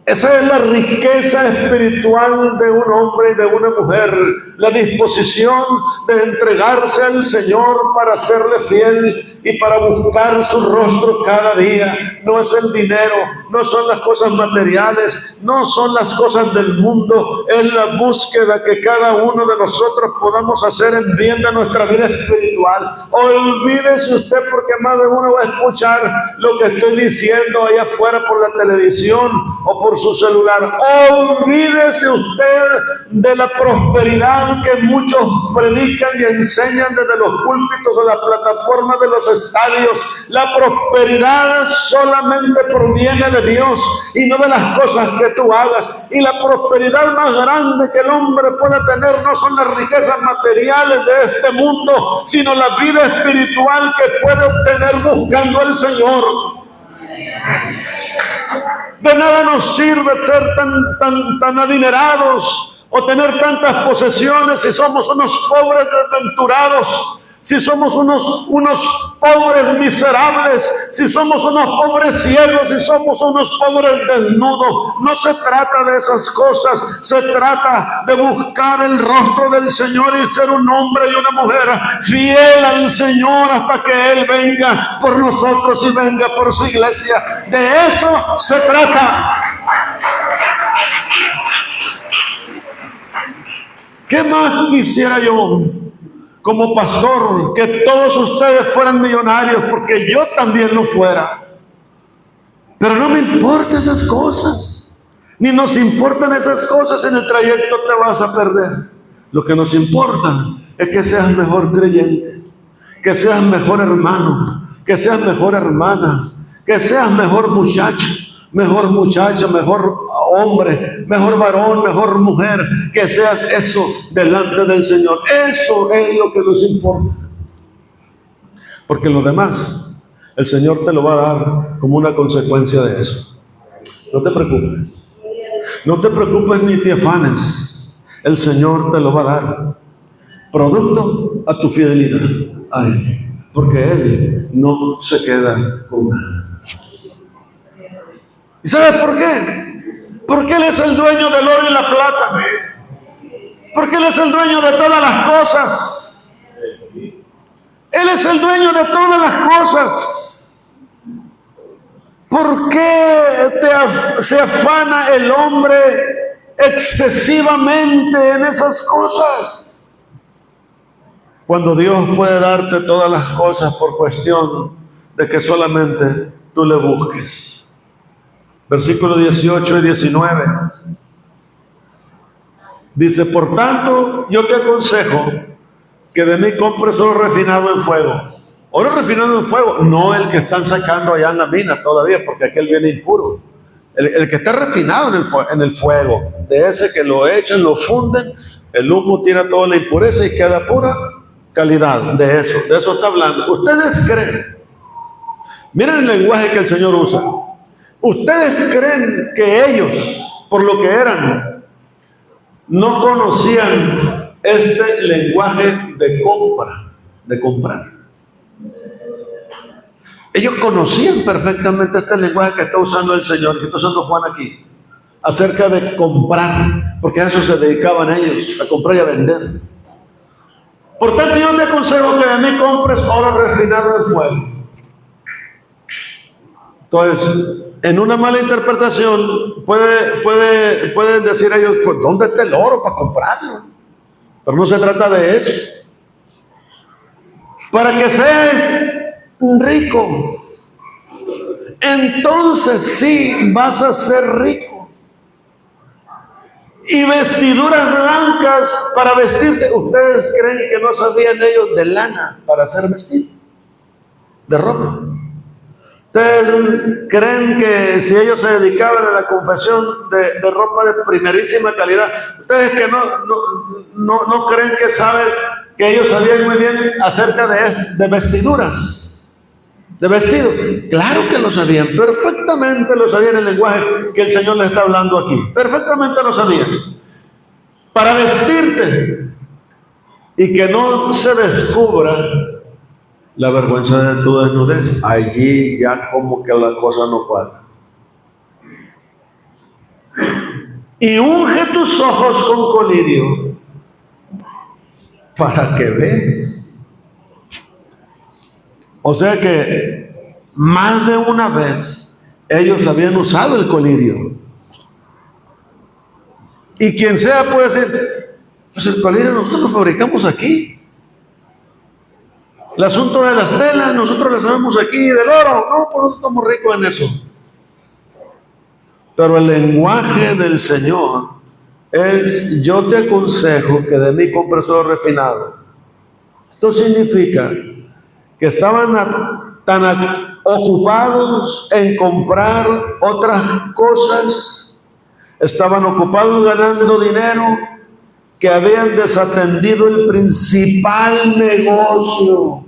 Esa es la riqueza espiritual de un hombre y de una mujer, la disposición de entregarse al Señor para serle fiel y para buscar su rostro cada día. No es el dinero, no son las cosas materiales, no son las cosas del mundo, es la búsqueda que cada uno de nosotros podamos hacer en bien de nuestra vida espiritual. Olvídese usted, porque más de uno va a escuchar lo que estoy diciendo allá afuera por la televisión o por su celular. Olvídese usted de la prosperidad que muchos predican y enseñan desde los púlpitos o las plataformas de los estadios. La prosperidad solamente proviene de Dios y no de las cosas que tú hagas. Y la prosperidad más grande que el hombre puede tener no son las riquezas materiales de este mundo, sino la vida espiritual que puede obtener buscando al Señor. De nada nos sirve ser tan adinerados o tener tantas posesiones si somos unos pobres desventurados, si somos unos pobres miserables, si somos unos pobres ciegos, si somos unos pobres desnudos. No se trata de esas cosas, se trata de buscar el rostro del Señor y ser un hombre y una mujer fiel al Señor hasta que Él venga por nosotros y venga por su iglesia. De eso se trata. ¿Qué más quisiera yo como pastor? Que todos ustedes fueran millonarios, porque yo también lo fuera. Pero no me importan esas cosas, ni nos importan esas cosas. En el trayecto te vas a perder. Lo que nos importa es que seas mejor creyente, que seas mejor hermano, que seas mejor hermana, que seas mejor muchacho, mejor muchacha, mejor hombre, mejor varón, mejor mujer, que seas eso delante del Señor. Eso es lo que nos importa. Porque lo demás, el Señor te lo va a dar como una consecuencia de eso. No te preocupes. No te preocupes ni te afanes. El Señor te lo va a dar. Producto a tu fidelidad a Él. Porque Él no se queda con nada. ¿Y sabes por qué? Porque Él es el dueño del oro y la plata. Porque Él es el dueño de todas las cosas. Él es el dueño de todas las cosas. ¿Por qué se afana el hombre excesivamente en esas cosas? Cuando Dios puede darte todas las cosas por cuestión de que solamente tú le busques. Versículos 18 y 19. Dice: por tanto, yo te aconsejo que de mí compres oro refinado en fuego. Oro refinado en fuego, no el que están sacando allá en la mina todavía, porque aquel viene impuro. El que está refinado en el fuego, de ese que lo echan, lo funden, el humo tira toda la impureza y queda pura calidad. De eso está hablando. Ustedes creen, miren el lenguaje que el Señor usa. ¿Ustedes creen que ellos, por lo que eran, no conocían este lenguaje de compra, de comprar? Ellos conocían perfectamente este lenguaje que está usando el Señor, que está usando Juan aquí, acerca de comprar, porque a eso se dedicaban ellos, a comprar y a vender. Por tanto, yo te aconsejo que de mí compres oro refinado en fuego. Entonces, en una mala interpretación pueden decir ellos: pues ¿dónde está el oro para comprarlo? Pero no se trata de eso. Para que seas rico, entonces sí vas a ser rico. Y vestiduras blancas para vestirse. ¿Ustedes creen que no sabían ellos de lana para hacer vestido? De ropa. ¿Ustedes creen que si ellos se dedicaban a la confección de ropa de primerísima calidad, ustedes que no creen que saben que ellos sabían muy bien acerca de vestiduras, de vestidos? Claro que lo sabían, perfectamente lo sabían, el lenguaje que el Señor les está hablando aquí, perfectamente lo sabían. Para vestirte y que no se descubra la vergüenza de tu desnudez. Allí ya como que la cosa no cuadra. y unge tus ojos con colirio para que veas. O sea que más de una vez ellos habían usado el colirio. Y quien sea puede decir, pues el colirio nosotros lo fabricamos aquí. El asunto de las telas, nosotros las sabemos aquí, del oro, no, pues nosotros estamos ricos en eso. Pero el lenguaje del Señor es: yo te aconsejo que de mí compres oro refinado. Esto significa que estaban tan ocupados en comprar otras cosas, estaban ocupados ganando dinero, que habían desatendido el principal negocio.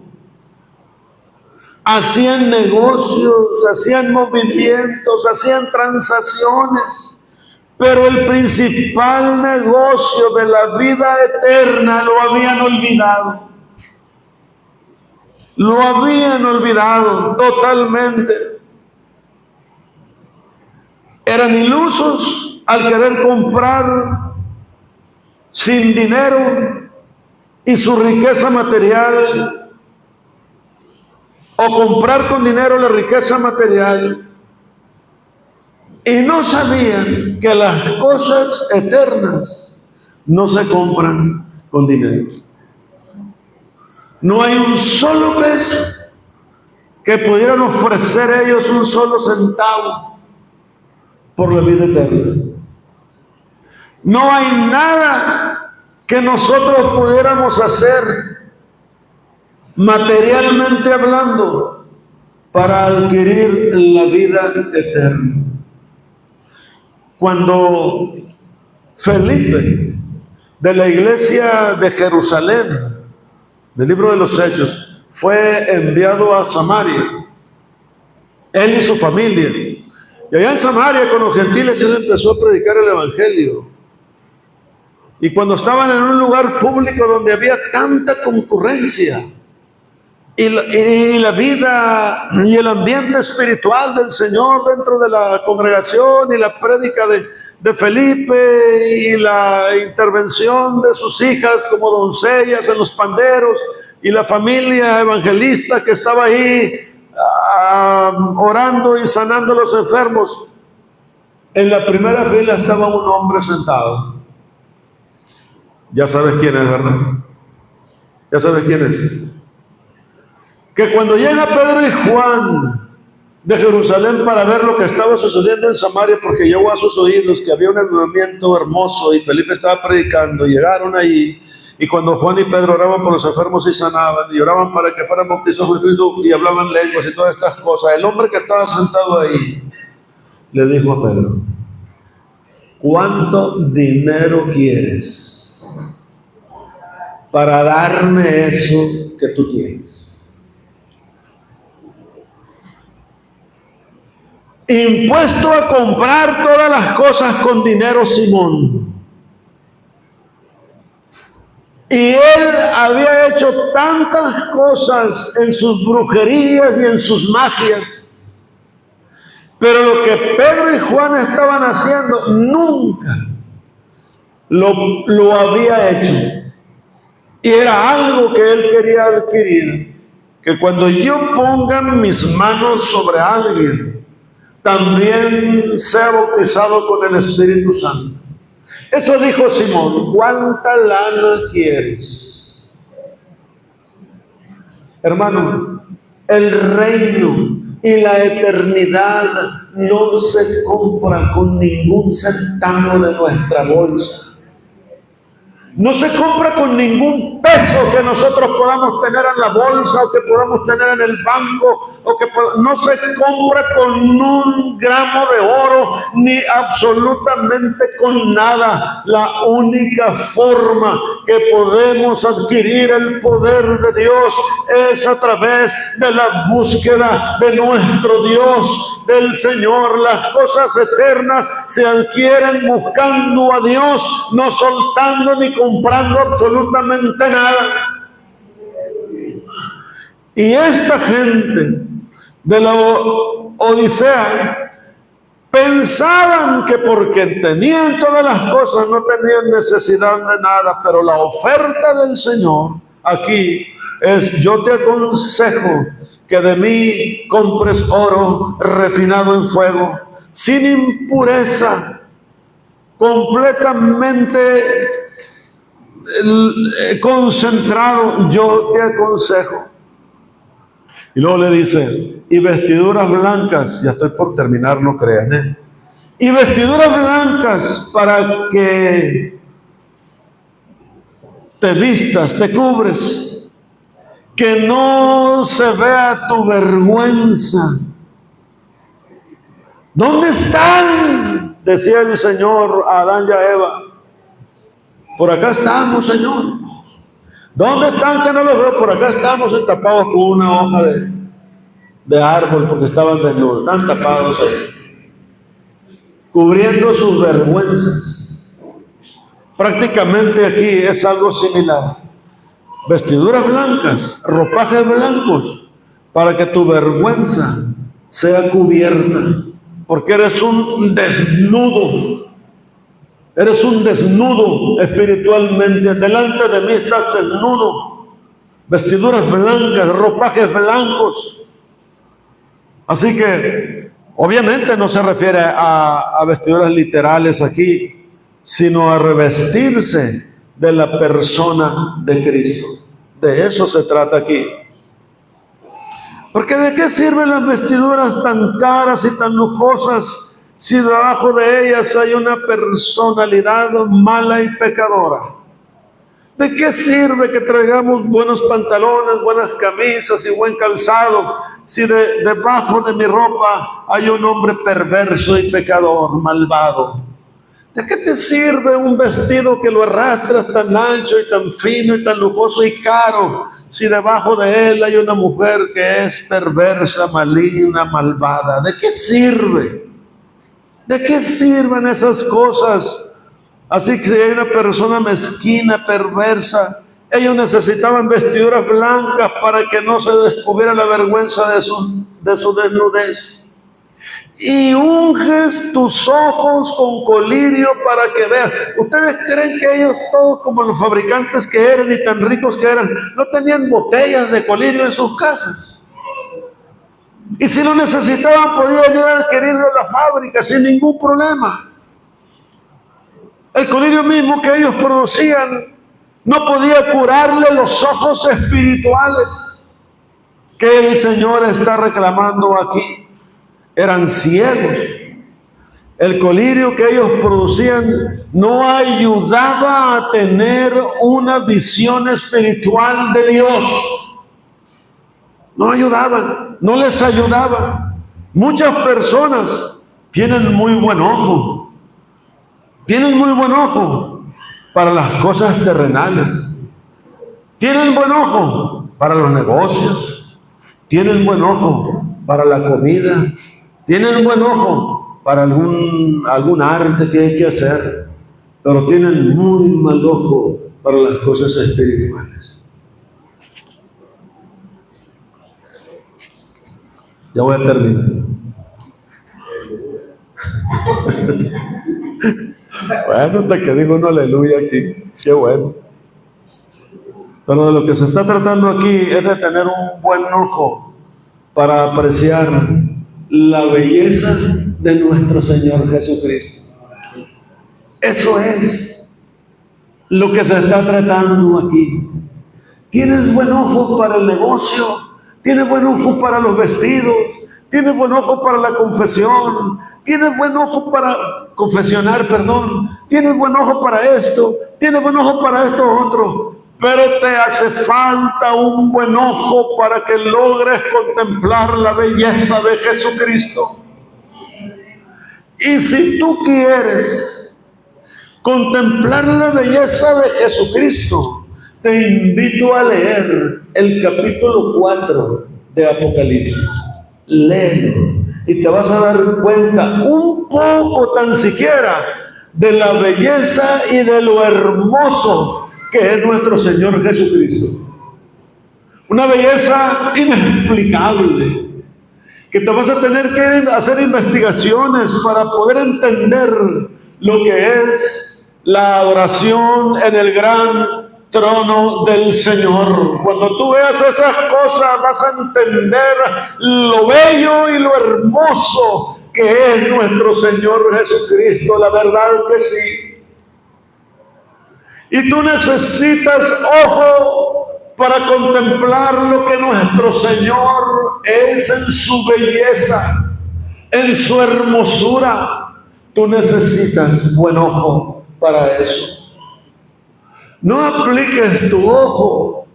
Hacían negocios, hacían movimientos, hacían transacciones, pero el principal negocio de la vida eterna lo habían olvidado. Lo habían olvidado totalmente. Eran ilusos al querer comprar sin dinero y su riqueza material, o comprar con dinero la riqueza material, y no sabían que las cosas eternas no se compran con dinero. No hay un solo peso que pudieran ofrecer ellos, un solo centavo por la vida eterna. No hay nada que nosotros pudiéramos hacer materialmente hablando para adquirir la vida eterna. Cuando Felipe, de la iglesia de Jerusalén, del libro de los Hechos, fue enviado a Samaria, él y su familia, y allá en Samaria con los gentiles él empezó a predicar el evangelio. Y cuando estaban en un lugar público donde había tanta concurrencia, y la vida y el ambiente espiritual del Señor dentro de la congregación, y la prédica de Felipe, y la intervención de sus hijas como doncellas en los panderos, y la familia evangelista que estaba ahí orando y sanando a los enfermos, en la primera fila estaba un hombre sentado. Ya sabes quién es, ¿verdad? Ya sabes quién es. Que cuando llega Pedro y Juan de Jerusalén para ver lo que estaba sucediendo en Samaria, porque llegó a sus oídos que había un avivamiento hermoso y Felipe estaba predicando, llegaron allí, y cuando Juan y Pedro oraban por los enfermos y sanaban, y oraban para que fueran bautizados en Cristo, y hablaban lenguas y todas estas cosas, el hombre que estaba sentado ahí le dijo a Pedro: ¿cuánto dinero quieres para darme eso que tú tienes? Impuesto a comprar todas las cosas con dinero, Simón. Y él había hecho tantas cosas en sus brujerías y en sus magias, pero lo que Pedro y Juan estaban haciendo nunca lo había hecho. Y era algo que él quería adquirir, que cuando yo ponga mis manos sobre alguien, también sea bautizado con el Espíritu Santo. Eso dijo Simón. ¿Cuánta lana quieres? Hermano, el reino y la eternidad no se compra con ningún centavo de nuestra bolsa. No se compra con ningún peso que nosotros podamos tener en la bolsa, o que podamos tener en el banco, no se compra con un gramo de oro, ni absolutamente con nada. La única forma que podemos adquirir el poder de Dios es a través de la búsqueda de nuestro Dios, del Señor. Las cosas eternas se adquieren buscando a Dios, no soltando ni comprando absolutamente nada. Y esta gente de la Odisea Pensaban que porque tenían todas las cosas no tenían necesidad de nada, pero la oferta del Señor aquí es: yo te aconsejo que de mí compres oro refinado en fuego, sin impureza, completamente concentrado, yo te aconsejo. Y luego le dice: y vestiduras blancas, ya estoy por terminar, no crean, y vestiduras blancas para que te vistas, te cubres, que no se vea tu vergüenza. ¿Dónde están?, decía el Señor a Adán y a Eva. Por acá estamos, Señor. ¿Dónde están que no los veo? Por acá estamos tapados con una hoja de árbol porque estaban desnudos. Están tapados ahí, cubriendo sus vergüenzas. Prácticamente aquí es algo similar. Vestiduras blancas, ropajes blancos, para que tu vergüenza sea cubierta. Porque eres un desnudo. Eres un desnudo espiritualmente. Delante de mí estás desnudo. Vestiduras blancas, ropajes blancos. Así que, obviamente no se refiere a vestiduras literales aquí, sino a revestirse de la persona de Cristo. De eso se trata aquí. Porque ¿de qué sirven las vestiduras tan caras y tan lujosas si debajo de ellas hay una personalidad mala y pecadora? ¿De qué sirve que traigamos buenos pantalones, buenas camisas y buen calzado si debajo de mi ropa hay un hombre perverso y pecador, malvado? ¿De qué te sirve un vestido que lo arrastras tan ancho y tan fino y tan lujoso y caro si debajo de él hay una mujer que es perversa, maligna, malvada? ¿De qué sirve? ¿De qué sirven esas cosas? Así que si hay una persona mezquina, perversa, ellos necesitaban vestiduras blancas para que no se descubriera la vergüenza de su desnudez. Y unges tus ojos con colirio para que vean. ¿Ustedes creen que ellos, todos como los fabricantes que eran y tan ricos que eran, no tenían botellas de colirio en sus casas? Y si lo necesitaban, podían ir a adquirirlo a la fábrica sin ningún problema. El colirio mismo que ellos producían no podía curarle los ojos espirituales que el Señor está reclamando aquí. Eran ciegos. El colirio que ellos producían no ayudaba a tener una visión espiritual de Dios. No ayudaban, no les ayudaban. Muchas personas tienen muy buen ojo. Tienen muy buen ojo para las cosas terrenales. Tienen buen ojo para los negocios. Tienen buen ojo para la comida. Tienen buen ojo para algún arte que hay que hacer. Pero tienen muy mal ojo para las cosas espirituales. Ya voy a terminar. Bueno, hasta que digo un aleluya aquí. Qué bueno. Pero de lo que se está tratando aquí es de tener un buen ojo para apreciar la belleza de nuestro Señor Jesucristo. Eso es lo que se está tratando aquí. ¿Tienes buen ojo para el negocio? ¿Tienes buen ojo para los vestidos? ¿Tienes buen ojo para la confesión? ¿Tienes buen ojo para confesionar, perdón? ¿Tienes buen ojo para esto? ¿Tienes buen ojo para esto otro? Pero te hace falta un buen ojo para que logres contemplar la belleza de Jesucristo. Y si tú quieres contemplar la belleza de Jesucristo, te invito a leer el capítulo 4 de Apocalipsis. Léelo y te vas a dar cuenta un poco tan siquiera de la belleza y de lo hermoso que es nuestro Señor Jesucristo. Una belleza inexplicable, que que te vas a tener que hacer investigaciones para poder entender lo que es la adoración en el gran trono del Señor. Cuando tú veas esas cosas vas a entender lo bello y lo hermoso que es nuestro Señor Jesucristo. La verdad que sí. Y tú necesitas ojo para contemplar lo que nuestro Señor es en su belleza, en su hermosura. Tú necesitas buen ojo para eso. No apliques tu ojo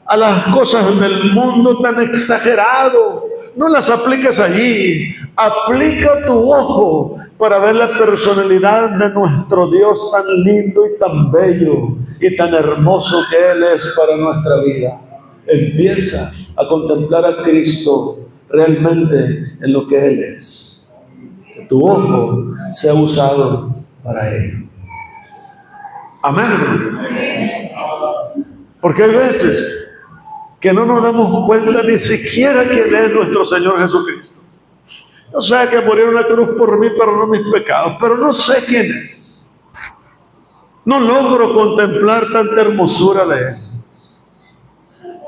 a las cosas del mundo tan exagerado. No las apliques allí. Aplica tu ojo para ver la personalidad de nuestro Dios tan lindo y tan bello y tan hermoso que Él es para nuestra vida. Empieza a contemplar a Cristo realmente en lo que Él es. Que tu ojo sea usado para Él. Amén. Porque hay veces que no nos damos cuenta ni siquiera quién es nuestro Señor Jesucristo. Yo sé que murió en la cruz por mí, pero no mis pecados, pero no sé quién es. No logro contemplar tanta hermosura de Él.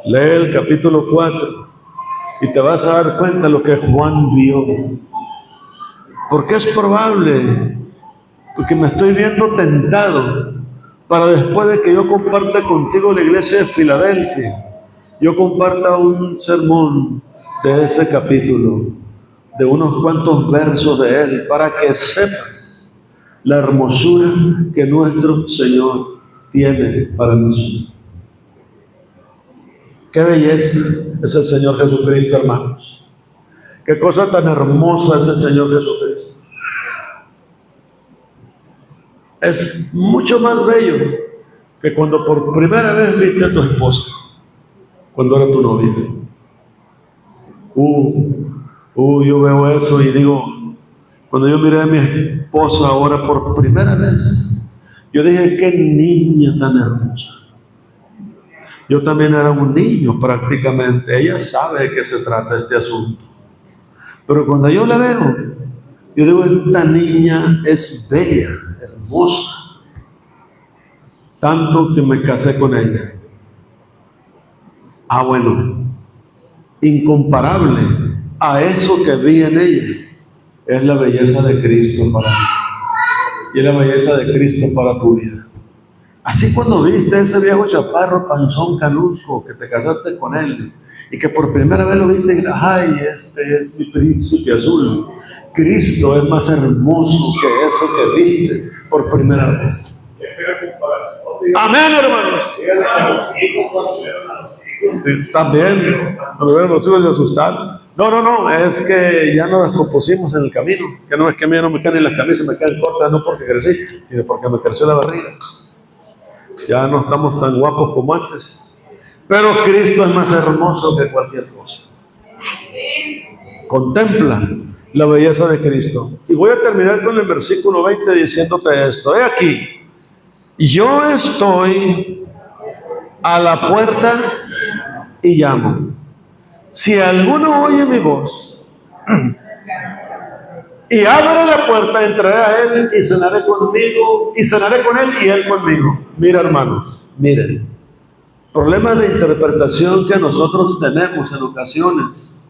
Lee el capítulo 4 y te vas a dar cuenta de lo que Juan vio. Porque es probable, porque me estoy viendo tentado para después de que yo comparta contigo la iglesia de Filadelfia, yo comparta un sermón de ese capítulo, de unos cuantos versos de él, para que sepas la hermosura que nuestro Señor tiene para nosotros. Qué belleza es el Señor Jesucristo, hermanos. Qué cosa tan hermosa es el Señor Jesucristo. Es mucho más bello que cuando por primera vez viste a tu esposa, cuando era tu novia. Yo veo eso y digo, cuando yo miré a mi esposa ahora por primera vez, yo dije, qué niña tan hermosa. Yo también era un niño prácticamente. Ella sabe de qué se trata este asunto. Pero cuando yo la veo, yo digo, esta niña es bella, hermosa. Tanto que me casé con ella. Bueno, incomparable a eso que vi en ella es la belleza de Cristo para mí y es la belleza de Cristo para tu vida. Así cuando viste ese viejo chaparro, panzón, canuzco, que te casaste con él y que por primera vez lo viste y dijiste, ay, este es mi príncipe azul. Cristo es más hermoso que eso que viste por primera vez. Amén, hermanos. También, cuando vieron los hijos se asustaron. No, es que ya nos descompusimos en el camino. Que no es que a mí no me caen las camisas, me quedan cortas, no porque crecí, sino porque me creció la barriga. Ya no estamos tan guapos como antes. Pero Cristo es más hermoso que cualquier cosa. Contempla la belleza de Cristo. Y voy a terminar con el versículo 20 diciéndote esto. He aquí, yo estoy a la puerta y llamo. Si alguno oye mi voz y abre la puerta, entraré a él y cenaré conmigo, y cenaré con él y él conmigo. Mira, hermanos, miren, problemas de interpretación que nosotros tenemos en ocasiones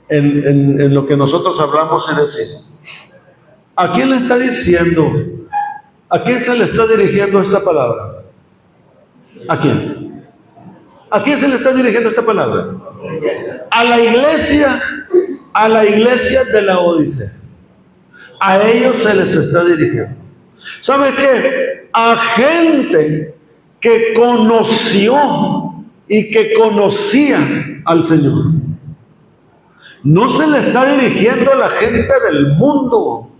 en lo que nosotros hablamos y decimos. ¿A quién le está diciendo? ¿A quién se le está dirigiendo esta palabra? ¿A quién? ¿A quién se le está dirigiendo esta palabra? A la iglesia de la Odisea. A ellos se les está dirigiendo. ¿Sabes qué? A gente que conoció y que conocía al Señor. No se le está dirigiendo a la gente del mundo.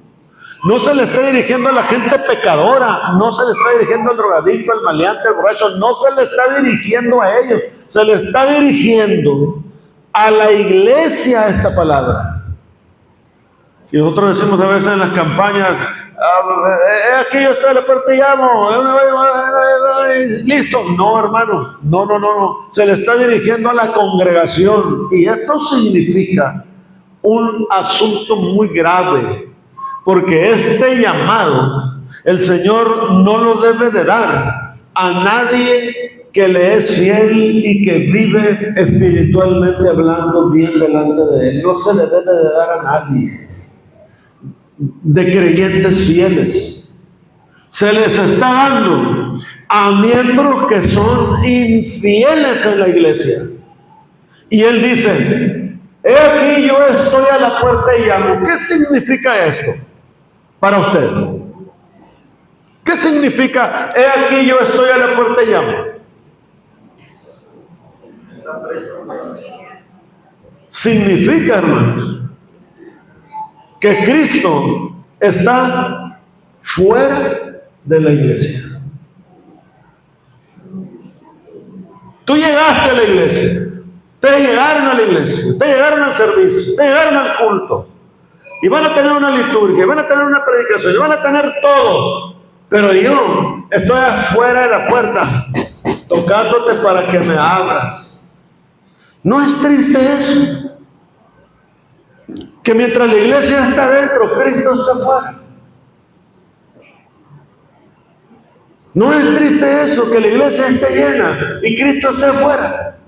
No se le está dirigiendo a la gente pecadora, no se le está dirigiendo al drogadicto, al maleante, al borracho, no se le está dirigiendo a ellos, se le está dirigiendo a la iglesia esta palabra. Y nosotros decimos a veces en las campañas, aquí yo estoy a la puerta y llamo, listo. No, hermano, no, se le está dirigiendo a la congregación. Y esto significa un asunto muy grave, porque este llamado el Señor no lo debe de dar a nadie que le es fiel y que vive espiritualmente hablando bien delante de Él. No se le debe de dar a nadie de creyentes fieles. Se les está dando a miembros que son infieles en la iglesia. Y Él dice: he aquí, yo estoy a la puerta y llamo. ¿Qué significa esto para usted? ¿Qué significa he aquí, yo estoy a la puerta y llamo? Significa, hermanos, que Cristo está fuera de la iglesia. Tú llegaste a la iglesia, ustedes llegaron a la iglesia, ustedes llegaron al servicio, ustedes llegaron al culto, y van a tener una liturgia, van a tener una predicación, y van a tener todo, pero yo estoy afuera de la puerta, tocándote para que me abras. ¿No es triste eso? Que mientras la iglesia está dentro, Cristo está afuera. ¿No es triste eso? Que la iglesia esté llena y Cristo esté afuera.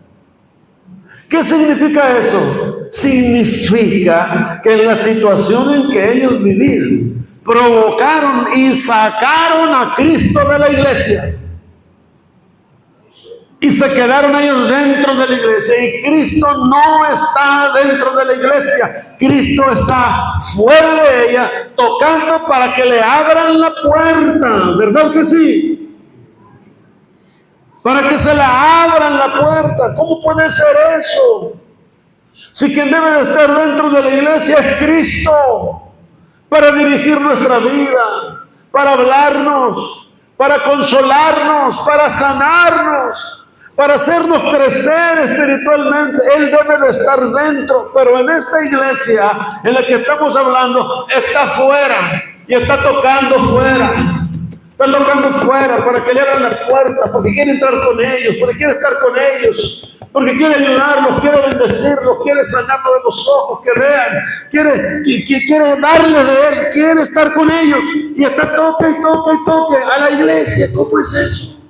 ¿Qué significa eso? Significa que en la situación en que ellos vivían, provocaron y sacaron a Cristo de la iglesia. Y se quedaron ellos dentro de la iglesia. Y Cristo no está dentro de la iglesia. Cristo está fuera de ella, tocando para que le abran la puerta. ¿Verdad que sí? Para que se la abran la puerta. ¿Cómo puede ser eso? Si quien debe de estar dentro de la iglesia es Cristo, para dirigir nuestra vida, para hablarnos, para consolarnos, para sanarnos, para hacernos crecer espiritualmente. Él debe de estar dentro, pero en esta iglesia en la que estamos hablando, está fuera y está tocando fuera. Está tocando fuera para que le abran la puerta, porque quiere entrar con ellos, porque quiere estar con ellos, porque quiere ayudarlos, quiere bendecirlos, quiere sanarlos de los ojos, que vean, quiere darles de Él, quiere estar con ellos, y está toque y toque y toque a la iglesia. ¿Cómo es eso?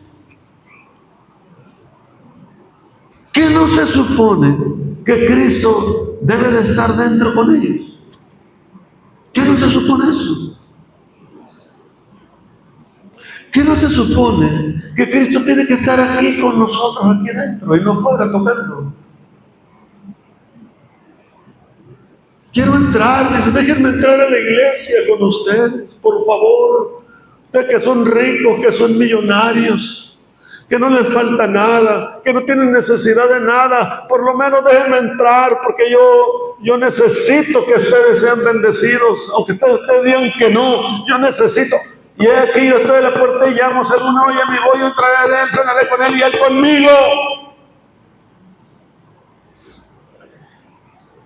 ¿Qué no se supone que Cristo debe de estar dentro con ellos? ¿Qué no se supone eso? ¿Qué no se supone que Cristo tiene que estar aquí con nosotros, aquí dentro, y no fuera tocando? Quiero entrar, dice, déjenme entrar a la iglesia con ustedes, por favor. Ustedes que son ricos, que son millonarios, que no les falta nada, que no tienen necesidad de nada, por lo menos déjenme entrar, porque yo necesito que ustedes sean bendecidos, aunque ustedes digan que no, yo necesito. Y aquí yo estoy en la puerta y llamo, si alguno oye mi voz, yo entraré a Él, cenaré con Él y Él conmigo.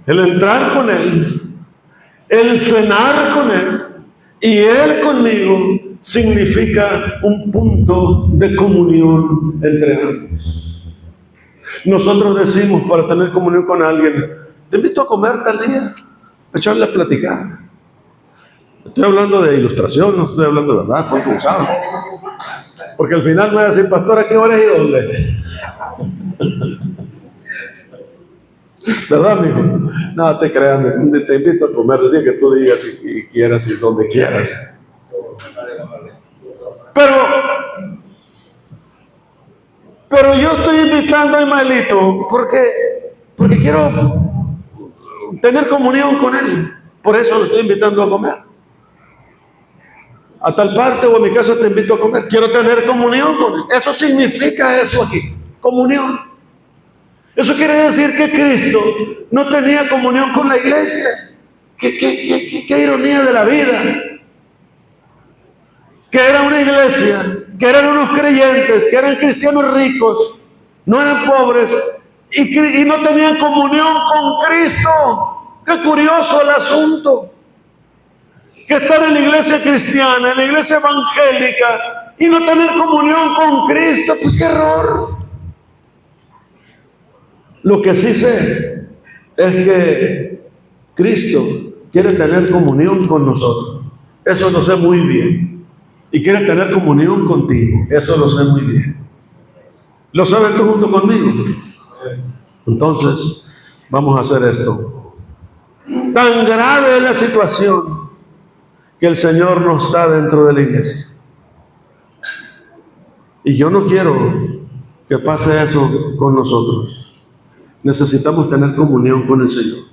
El entrar con Él, el cenar con Él y Él conmigo significa un punto de comunión entre ambos. Nosotros decimos, para tener comunión con alguien, te invito a comer tal día, a echarle a platicar. Estoy hablando de ilustración, no estoy hablando de verdad, ¿cuánto usado? Porque al final me va a decir, pastor, ¿a qué hora y dónde? ¿Verdad, amigo? No, te creas, te invito a comer el día que tú digas y quieras y donde quieras. Pero yo estoy invitando a Ismaelito porque quiero tener comunión con él. Por eso lo estoy invitando a comer. A tal parte o a mi casa te invito a comer. Quiero tener comunión con él. Eso significa eso aquí, comunión. Eso quiere decir que Cristo no tenía comunión con la iglesia. Qué ironía de la vida. Que era una iglesia, que eran unos creyentes, que eran cristianos ricos, no eran pobres y no tenían comunión con Cristo. Qué curioso el asunto. Que estar en la iglesia cristiana, en la iglesia evangélica y no tener comunión con Cristo, pues qué error. Lo que sí sé es que Cristo quiere tener comunión con nosotros. Eso lo sé muy bien. Y quiere tener comunión contigo. Eso lo sé muy bien. ¿Lo sabes tú junto conmigo? Entonces, vamos a hacer esto. Tan grave es la situación que el Señor no está dentro de la iglesia. Y yo no quiero que pase eso con nosotros. Necesitamos tener comunión con el Señor.